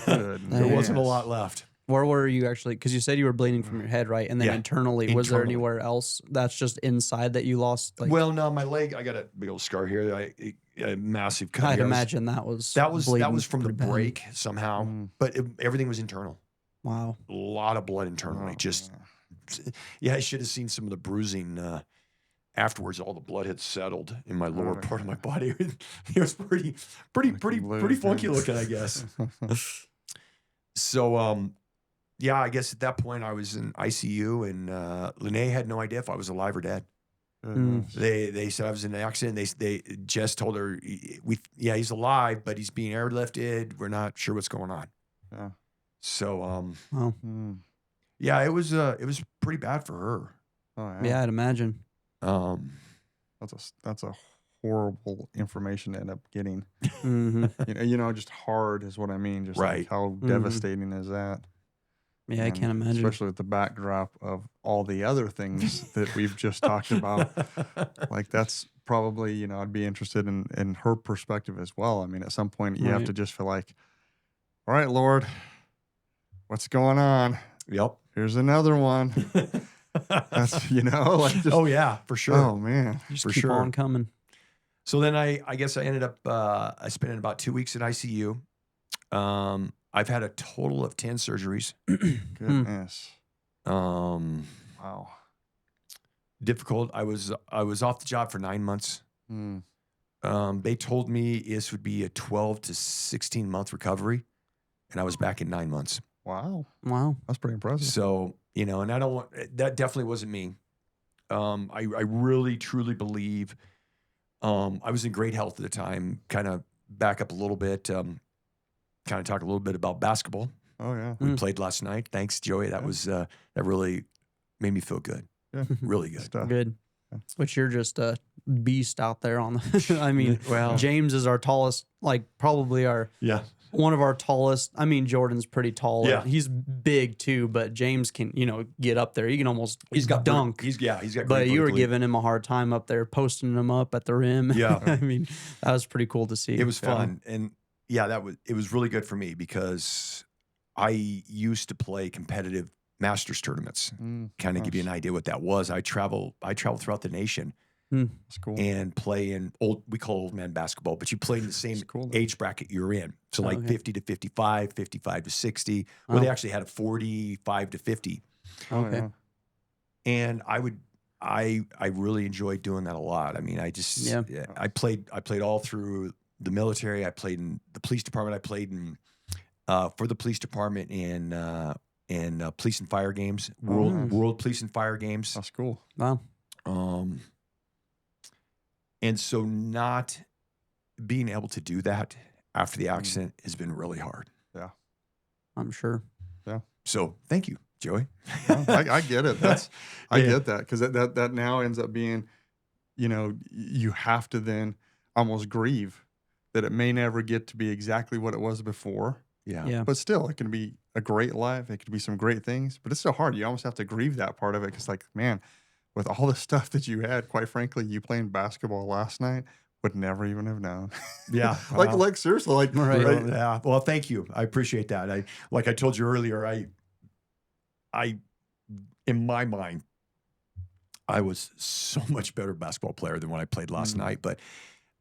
Goodness. There wasn't a lot left. Where were you actually? Because you said you were bleeding from your head, right? And then Yeah, internally, was there internally. anywhere else that's just inside that you lost? Like, Well, no, my leg. I got a big old scar here. A massive cut. I'd here. imagine that was That was bleeding from the pretty bad. break somehow, but everything was internal. Wow. A lot of blood internally. Oh, Just yeah. I should have seen some of the bruising afterwards. All the blood had settled in my lower Oh, part of my body. It was pretty funky looking, I guess. So, I guess at that point I was in ICU, and Lene had no idea if I was alive or dead. Goodness. They said I was in an accident. They Jess told her, he's alive, but he's being airlifted. We're not sure what's going on. Yeah. So, Wow. it was pretty bad for her. Oh, Yeah, I'd imagine. That's a horrible information to end up getting. hmm Just hard is what I mean. Just Right. like how devastating is that? Yeah, I And can't imagine. especially with the backdrop of all the other things that we've just talked about. Like that's probably, I'd be interested in her perspective as well. I mean, at some point you have Right. to just feel like, all right, Lord, what's going on? Yep. Here's another one. That's, like just, Oh yeah, for sure. oh man. Just for keep sure. on coming. So then I guess I ended up I spent about 2 weeks in ICU. I've had a total of 10 surgeries. Goodness. Um, Wow. difficult. I was off the job for 9 months. Mm. They told me this would be a 12 to 16 month recovery, and I was back in 9 months. Wow. Wow. That's pretty impressive. So, and I don't want, that definitely wasn't me. I really, truly believe, I was in great health at the time. Kind of back up a little bit, kind of talk a little bit about basketball. Oh yeah. We played last night. Thanks, Joey. That was, that really made me feel good. Yeah. Really good. Stuff. Good. Which you're just a beast out there on the. I mean, Well, James is our tallest, like probably our yeah. one of our tallest. I mean, Jordan's pretty tall. Yeah. He's big too, but James can, get up there. He can almost He's got dunk. He's got. but great you were vertical- giving him a hard time up there, posting him up at the rim. Yeah. I mean, that was pretty cool to see. It was fun, and yeah, it was really good for me because I used to play competitive Masters tournaments. Kind of give you an idea what that was. I travel throughout the nation That's cool. and play in we call old man basketball, but you play in the same That's cool. age bracket you're in. So like Okay. 50 to 55, 55 to 60. Well, Oh. they actually had a 45 to 50. Okay. yeah. And I really enjoyed doing that a lot. I mean, I played all through the military. I played in the police department. I played in for the police department in police and fire games, nice. world police and fire games. That's cool. Wow. And so not being able to do that after the accident has been really hard. I'm sure. So thank you, Joey. No, I get it. I Yeah. get that because that now ends up being, you have to then almost grieve that it may never get to be exactly what it was before. Yeah. Yeah. But still, it can be a great life. It could be some great things, but it's still hard. You almost have to grieve that part of it because, like, man, with all the stuff that you had, quite frankly, you playing basketball last night would never even have known. Yeah. like, Wow. like seriously, like, Right. right? Yeah. Well, thank you. I appreciate that. Like I told you earlier, I in my mind, I was so much better basketball player than when I played last night. But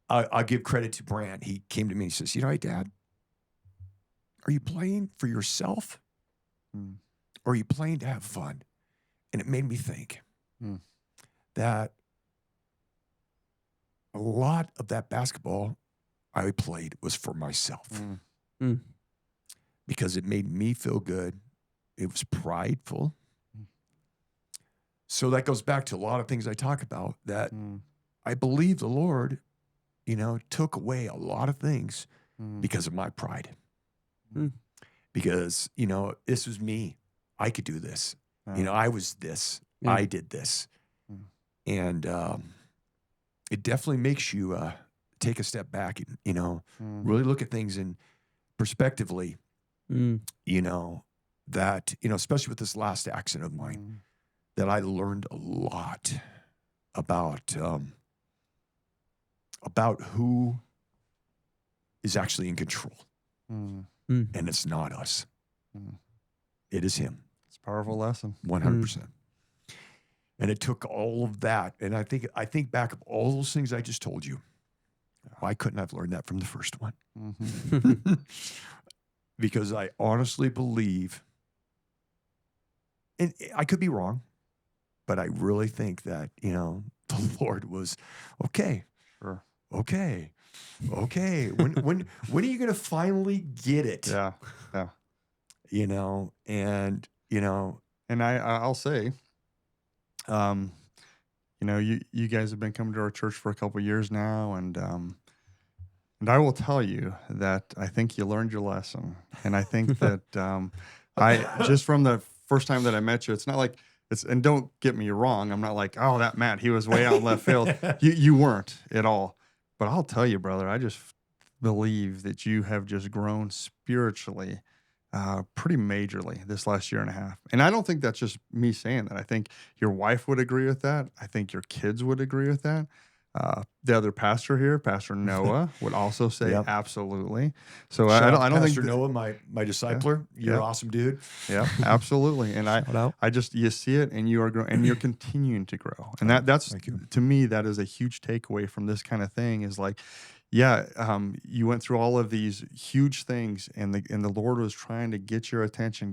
I'll give credit to Brant. He came to me and he says, "Hey, Dad, are you playing for yourself, Mm. or are you playing to have fun?" And it made me think that a lot of that basketball I played was for myself because it made me feel good. It was prideful. So that goes back to a lot of things I talk about that I believe the Lord, took away a lot of things because of my pride. Mm. Because, this was me. I could do this. I was this. Yeah. I did this. And it definitely makes you take a step back and, really look at things in perspectively, Mm. that, especially with this last accident of mine, that I learned a lot about who is actually in control. Mm. And it's not us. It is him. It's a powerful lesson. 100%. And it took all of that. And I think back of all those things I just told you. Why couldn't I have learned that from the first one? Because I honestly believe, and I could be wrong, but I really think that, the Lord was okay. Sure. Okay. When are you going to finally get it? Yeah. And I'll say, you guys have been coming to our church for a couple of years now, and I will tell you that I think you learned your lesson, and I think that I just from the first time that I met you, it's not like it's. And don't get me wrong, I'm not like, oh, that Matt, he was way out in left field. You weren't at all. But I'll tell you, brother, I just believe that you have just grown spiritually pretty majorly this last year and a half. And I don't think that's just me saying that. I think your wife would agree with that. I think your kids would agree with that. The other pastor here, Pastor Noah, would also say Yep. absolutely. So shout I out don't Pastor think Noah, my discipler. You're an Yeah. awesome dude. Yeah, absolutely. And Shout out. I just, you see it and you are growing and you're continuing to grow. And that's, Thank you. to me, that is a huge takeaway from this kind of thing is like, you went through all of these huge things and the Lord was trying to get your attention.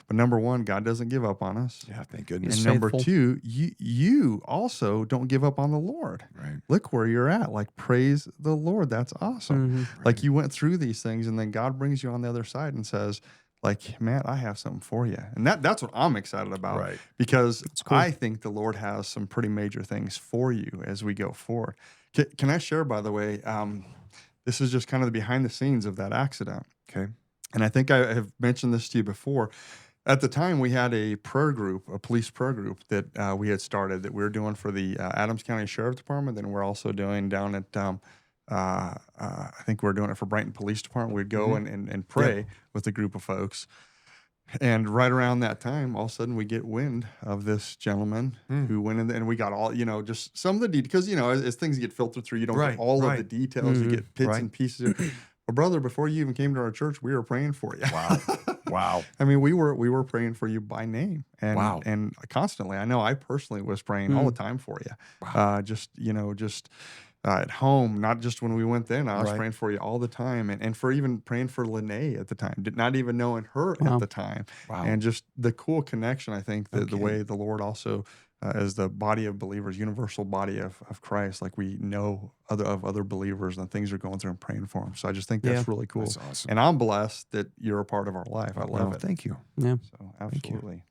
But number one, God doesn't give up on us. Yeah, thank goodness. He's And number faithful. two, you also don't give up on the Lord. Right. Look where you're at. Like, praise the Lord. That's awesome. Mhm. Like, you went through these things and then God brings you on the other side and says, like, Matt, I have something for you. And that's what I'm excited about. Right. Because cool. I think the Lord has some pretty major things for you as we go forward. Can I share, by the way, this is just kind of the behind the scenes of that accident. Okay. And I think I have mentioned this to you before. At the time, we had a prayer group, a police prayer group that we had started that we were doing for the Adams County Sheriff Department. Then we're also doing down at I think we were doing it for Brighton Police Department. We'd go and pray with a group of folks. And right around that time, all of a sudden we get wind of this gentleman who went in, and we got all, just some of the details, because, as things get filtered through, you don't get all of the details, you get bits and pieces. Well, brother, before you even came to our church, we were praying for you. Wow. Wow. I mean, we were praying for you by name, and Wow. and constantly. I know I personally was praying all the time for you. Wow. Just at home, not just when we went then. I was Right. praying for you all the time, and for even praying for Lene at the time, not even knowing her Wow. at the time, Wow. and just the cool connection. I think that the Okay. way the Lord also, as the body of believers, universal body of Christ, like we know other believers and things are going through and praying for them. So I just think that's really cool. That's awesome. And I'm blessed that you're a part of our life. I love Well, it. thank you. Yeah. So you. absolutely.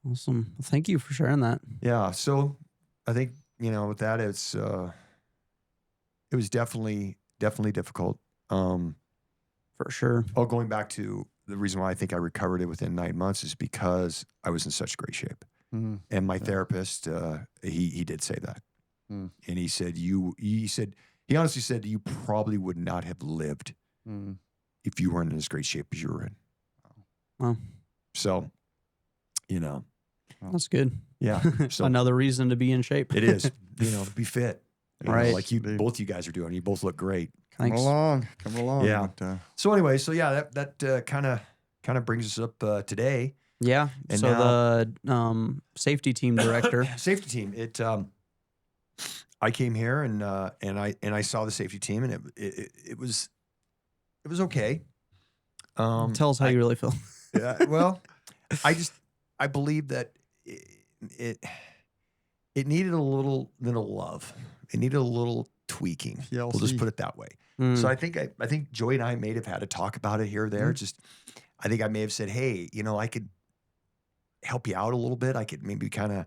Awesome. Well, thank you for sharing that. Yeah. So I think, with that, it was definitely difficult. For sure. Going back to the reason why I think I recovered it within 9 months is because I was in such great shape. Mhm. And my therapist, he did say that. Mm. And he said, he honestly said, you probably would not have lived Mm. if you weren't in as great shape as you were in. Wow. So, That's good. yeah. So Another reason to be in shape. it is, to be fit. Right. Like both you guys are doing. You both look great. Come Thanks. along. Yeah. But, So anyway, that kind of brings us up today. Yeah. And so now- the safety team director. Safety team. I came here and I saw the safety team, and it was okay. Tell us how you really feel. Yeah, well, I believe that it needed a little love. It needed a little tweaking. We'll just TLC. put it that way. Mm. So I think Joey and I may have had a talk about it here or there. Mhm. I think I may have said, hey, I could help you out a little bit. I could maybe kind of,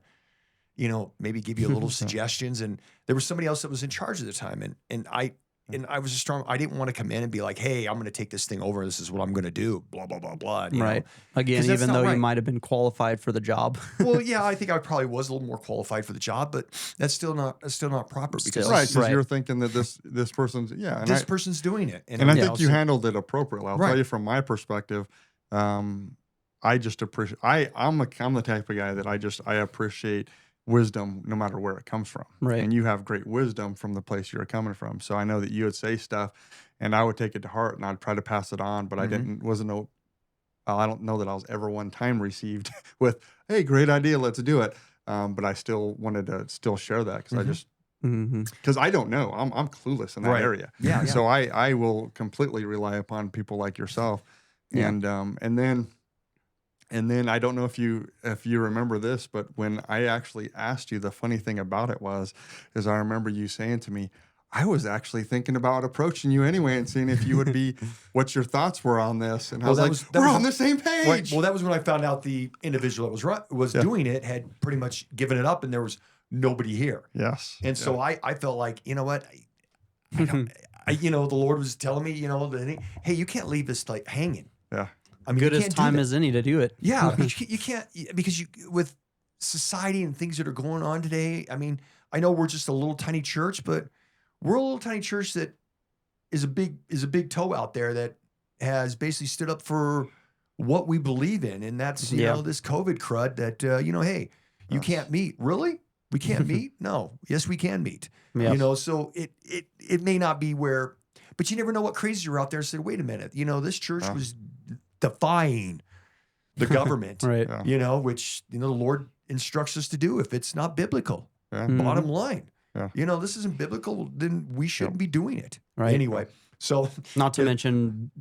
maybe give you a little suggestions. And there was somebody else that was in charge at the time. And I was I didn't want to come in and be like, hey, I'm going to take this thing over. This is what I'm going to do. Blah, blah, blah, blah. and, Right. Again, 'Cause that's even not though right. you might have been qualified for the job. Well, yeah, I think I probably was a little more qualified for the job, but that's still not proper because Still. right, this, because Right. you're thinking that this person's and this I, person's doing it. and I everything think you else. handled it appropriately. I'll Right. tell you from my perspective. I just appreciate. I'm the type of guy that I appreciate wisdom no matter where it comes from. Right. And you have great wisdom from the place you're coming from. So I know that you would say stuff, and I would take it to heart, and I'd try to pass it on. But I Mhm. I don't know that I was ever one time received with, "Hey, great idea, let's do it." But I still wanted to still share that because Mm-hmm. because I don't know. I'm clueless in that Right. area. Yeah, yeah. So I will completely rely upon people like yourself. Yeah. And then I don't know if you remember this, but when I actually asked you, the funny thing about it is I remember you saying to me, I was actually thinking about approaching you anyway and seeing if you would be what your thoughts were on this. And I Well, was that like, was- that we're was- on the same page. Right. Well, that was when I found out the individual that was Yeah. doing it had pretty much given it up, and there was nobody here. Yes. And so I felt like, you know what, the Lord was telling me, hey, you can't leave this like hanging. Yeah. I mean, Good you as can't do time that. as any to do it. Yeah, but you can't because with society and things that are going on today. I mean, I know we're just a little tiny church, but we're a little tiny church that is a big toe out there that has basically stood up for what we believe in, and that's Yeah. this COVID crud that hey, you Yes. can't meet. Really? We can't meet? No. Yes, we can meet. Yeah. So it may not be where, but you never know what crazies are out there. Say, wait a minute, this church Yeah. was defying the government, Right. Yeah. which the Lord instructs us to do if it's not biblical. Yeah. Mhm. Bottom line, Yeah. this isn't biblical, then we shouldn't be doing it. Right. Anyway, so Not to Yeah. mention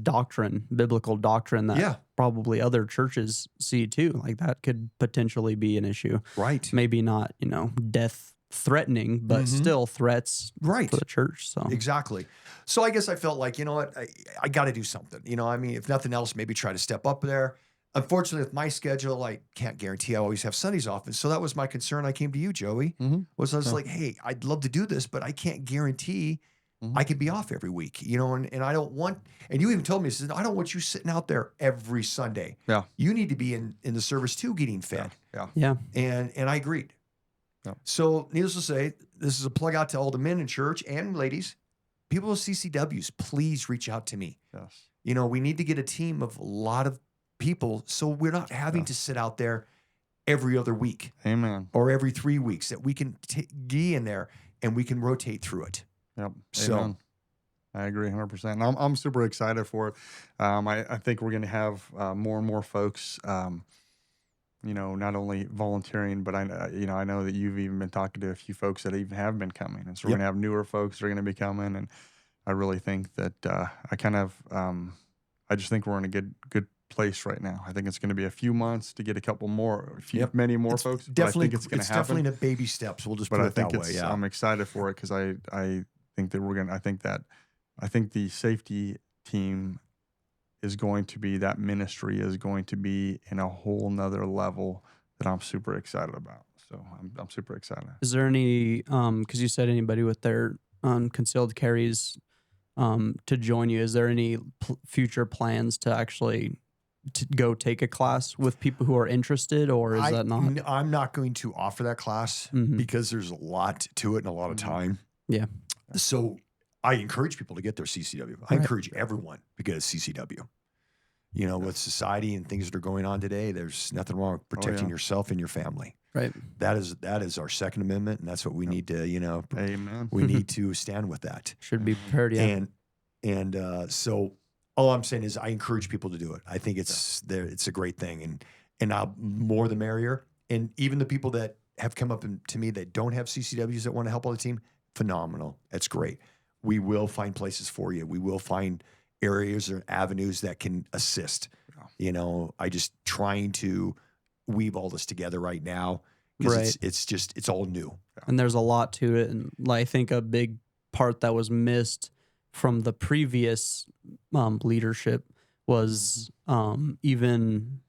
doctrine, biblical doctrine that yeah, probably other churches see too. Like that could potentially be an issue. right, Maybe not, death threatening, but Mhm. still threats right. for the church. So Exactly. So I guess I felt like, what, I got to do something. I mean, if nothing else, maybe try to step up there. Unfortunately, with my schedule, I can't guarantee I always have Sundays off. And so that was my concern. I came to you, Joey, Mhm. I was Yeah. like, hey, I'd love to do this, but I can't guarantee Mhm. I could be off every week, and I don't want, and you even told me, I don't want you sitting out there every Sunday. Yeah. You need to be in the service too, getting fed. Yeah. yeah, And I agreed. Yep. So, needless to say, this is a plug out to all the men in church and ladies. People with CCWs, please reach out to me. Yes. You know, we need to get a team of a lot of people so we're not having Yes. to sit out there every other week Amen. or every 3 weeks, that we can get in there and we can rotate through it. Yep. So- Amen. I agree 100%. And I'm super excited for it. I think we're going to have more and more folks, not only volunteering, but I know that you've even been talking to a few folks that even have been coming. And so we're Yep. going to have newer folks that are going to be coming. And I really think that I just think we're in a good place right now. I think it's going to be a few months to get Yep. many more It's folks. But I definitely, think it's going to happen. definitely in a baby steps. We'll just But put I it think that way. Yeah. I'm excited for it because I think that I think the safety team is going to be, that ministry is going to be in a whole nother level that I'm super excited about. So I'm super excited. Is there any, because you said anybody with their concealed carries to join you, is there any future plans to actually go take a class with people who are interested, or is that not? I'm not going to offer that class Mhm. because there's a lot to it and a lot of Mhm. time. Yeah. So I encourage people to get their CCW. I Right. encourage everyone to get a CCW. You know, with society and things that are going on today, there's nothing wrong with protecting yeah. yourself and your family. Right. That is our Second Amendment, and that's what we need to, Amen. we need to stand with that. Should be prepared. Yeah. So all I'm saying is I encourage people to do it. I think it's a great thing, and more the merrier. And even the people that have come up to me that don't have CCWs that want to help on the team, phenomenal. That's great. We will find places for you. We will find areas or avenues that can assist. Yeah. I just trying to weave all this together right now because Right. it's all new. And there's a lot to it. And I think a big part that was missed from the previous leadership was even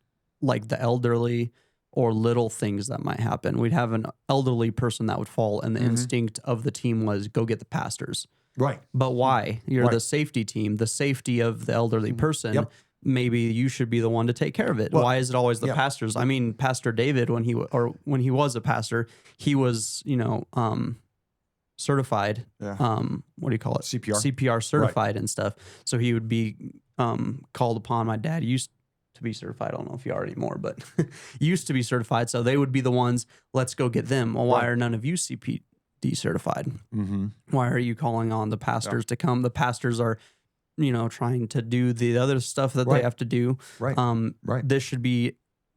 like the elderly or little things that might happen. We'd have an elderly person that would fall, and the Mhm. instinct of the team was go get the pastors. Right. But why? You're the Right. safety team, the safety of the elderly person. Yep. Maybe you should be the one to take care of it. Well, Why is it always the yeah. pastors? I mean, Pastor David, when he was a pastor, he was, certified. Yeah. What do you call it? CPR. CPR certified and stuff. So he would be called upon. My dad used to be certified. I don't know if you are anymore, but used to be certified. So they would be the ones, let's go get them. Well, why Right. are none of you CPD certified? Mm-hmm. Why are you calling on the pastors to come? The pastors are, trying to do the other stuff that they Right. have to do. Right. Right. This should be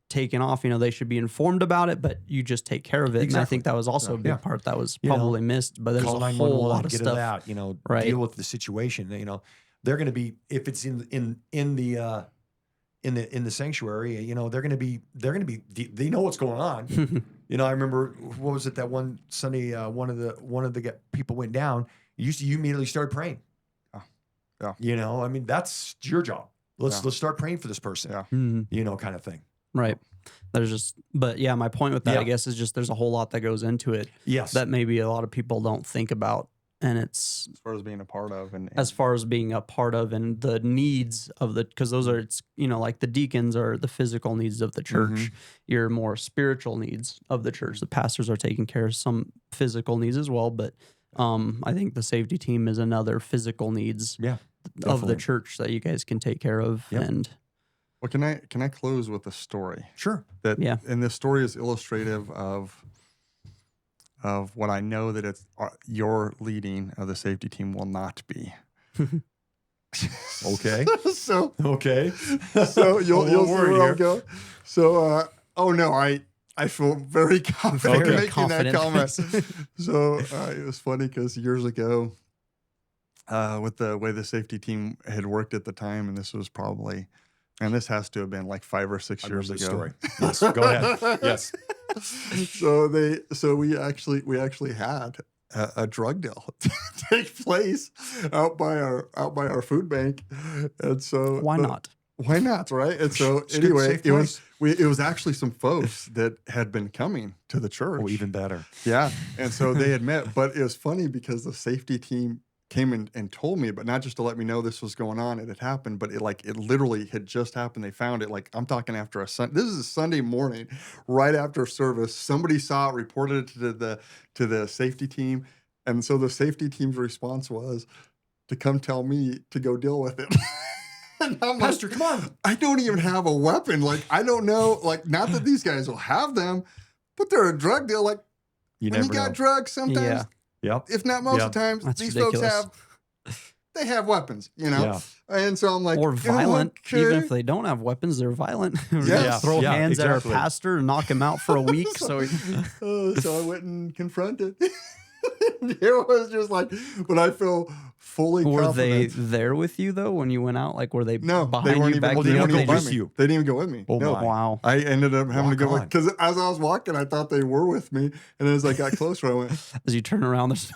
taken off. They should be informed about it, but you just take care of it. And I Exactly. think that was also a big Yeah. part that was You know, probably missed. But there's Call a 911, whole lot of get stuff. it out, Right. deal with the situation. They're going to be, if it's in the sanctuary, they're going to be, they know what's going on. I remember, what was it that one Sunday, one of the people went down. You immediately started praying. Yeah. That's your job. Let's Yeah. start praying for this person. Yeah. Mhm. Kind of thing. Right. But yeah, my point with that, Yeah. I guess, is just there's a whole lot that goes into it Yes. that maybe a lot of people don't think about. And it's As far as being a part of, and as far as being a part of and the needs of because those are, like the deacons are the physical needs of the church. Mhm. Your more spiritual needs of the church. The pastors are taking care of some physical needs as well. But I think the safety team is another physical needs Yeah. of Definitely. the church that you guys can take care of. Yep. And well, can I close with a story Sure. that? Yeah. And this story is illustrative of what I know that it's your leading of the safety team will not be. Okay. so Okay. so you'll A you'll little see worried where here. I'm going. So oh no, I feel very confident Very making that comment. confident. So it was funny because years ago, with the way the safety team had worked at the time, and this was probably, and this has to have been like 5 or 6 I years remember ago. this story. Yes. Go ahead. Yes. So we actually had a drug deal take place out by our food bank, and so why not? Why not, right? And so It's a good, anyway, safe it was actually some folks that had been coming to the church. Oh, even better. Yeah, and so they had met, but it was funny because the safety team came in and told me, but not just to let me know this was going on. It had happened, but it literally had just happened. They found it. Like, I'm talking after this is a Sunday morning, right after service. Somebody saw it, reported it to the safety team. And so the safety team's response was to come tell me to go deal with it. And I'm Pastor, like, come on. I don't even have a weapon. Like, I don't know. Like, not that these guys will have them, but they're a drug deal. Like, You when you never got know. drugs, sometimes, Yep. if not most Yeah. of the times, That's these ridiculous. folks they have weapons, you know? Yeah. And so I'm like, Or violent. Even okay. if they don't have weapons, they're violent. Yeah. Throw Yeah, hands exactly. at our pastor and knock him out for a week. So So I went and confronted. It was just like, but I feel fully were they confident. there with you though when you went out? Like were they No, behind they weren't you even. back Well, in they the weren't other even place? with me. you. They didn't even go with me. Oh, no. my. Wow. I ended up having to Walk go on. because as I was walking, I thought they were with me, and as I got closer, I went, As you turn around, there's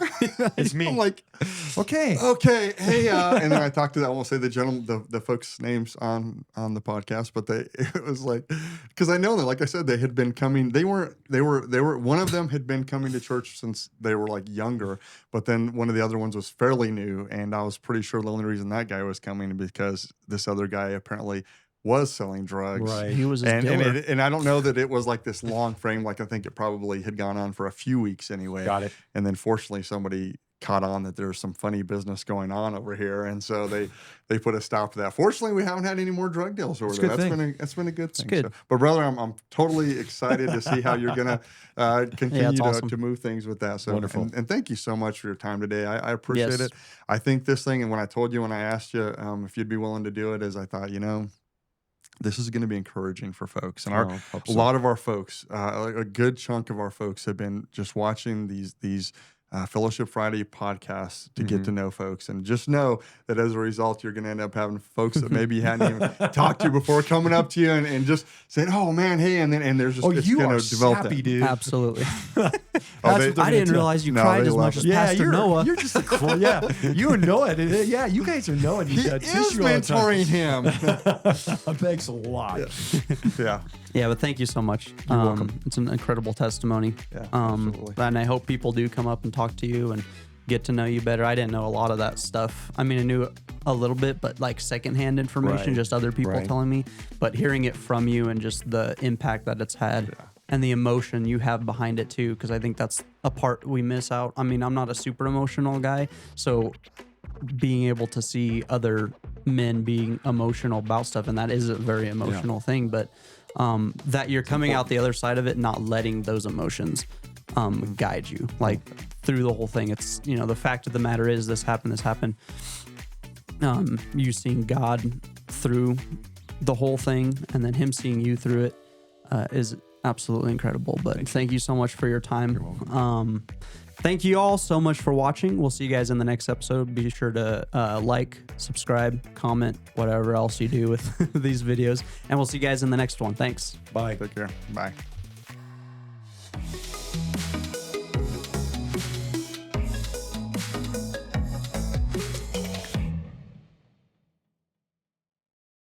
It's me. I'm like, Okay. okay, hey, and then I talked to I won't say the gentleman, the folks' names on the podcast, but it was like, because I know that, like I said, they had been coming. They were one of them had been coming to church since they were like younger, but then one of the other ones was fairly new, and I was pretty sure the only reason that guy was coming because this other guy apparently was selling drugs. Right. he was his And dealer. and I don't know that it was like this long frame. Like I think it probably had gone on for a few weeks anyway. Got it. And then fortunately somebody caught on that there's some funny business going on over here, and so they put a stop to that. Fortunately, we haven't had any more drug deals over That's a there. good That's been a good thing. good. So, but brother, I'm totally excited to see how you're gonna continue it's awesome. to move things with that. So Wonderful. and thank you so much for your time today. I appreciate Yes. it. I think this thing, and when I told you when I asked you if you'd be willing to do it, is I thought this is going to be encouraging for folks, and Oh, hope a so. lot of our folks, a good chunk of our folks, have been just watching these Fellowship Friday podcasts to get to know folks, and just know that as a result, you're going to end up having folks that maybe you hadn't even talked to before coming up to you and just saying, "Oh man, hey," and there's just Oh, it's you gonna are develop sappy, that. dude. Absolutely. Oh, they- what they're I didn't gonna realize you No, cried they as love much it. as Yeah, Pastor you're Noah. You're just a yeah. You and Noah. Yeah, you guys are Noah. He You is tissue all the time. mentoring him. Thanks a lot. Yeah, Yeah, but thank you so much. You're welcome. It's an incredible testimony. yeah, And I hope people do come up and talk to you and get to know you better. I didn't know a lot of that stuff. I mean, I knew a little bit, but like secondhand information, Right. just other people Right. telling me. But hearing it from you and just the impact that it's had and the emotion you have behind it too, because I think that's a part we miss out. I mean, I'm not a super emotional guy, so being able to see other men being emotional about stuff, and that is a very emotional thing, but that you're coming out the other side of it, not letting those emotions guide you like through the whole thing. It's the fact of the matter is this happened. You seeing God through the whole thing and then him seeing you through it is absolutely incredible. But thank you so much for your time. Thank you all so much for watching. We'll see you guys in the next episode. Be sure to like, subscribe, comment, whatever else you do with these videos, and we'll see you guys in the next one. Thanks. Bye. take care. Bye.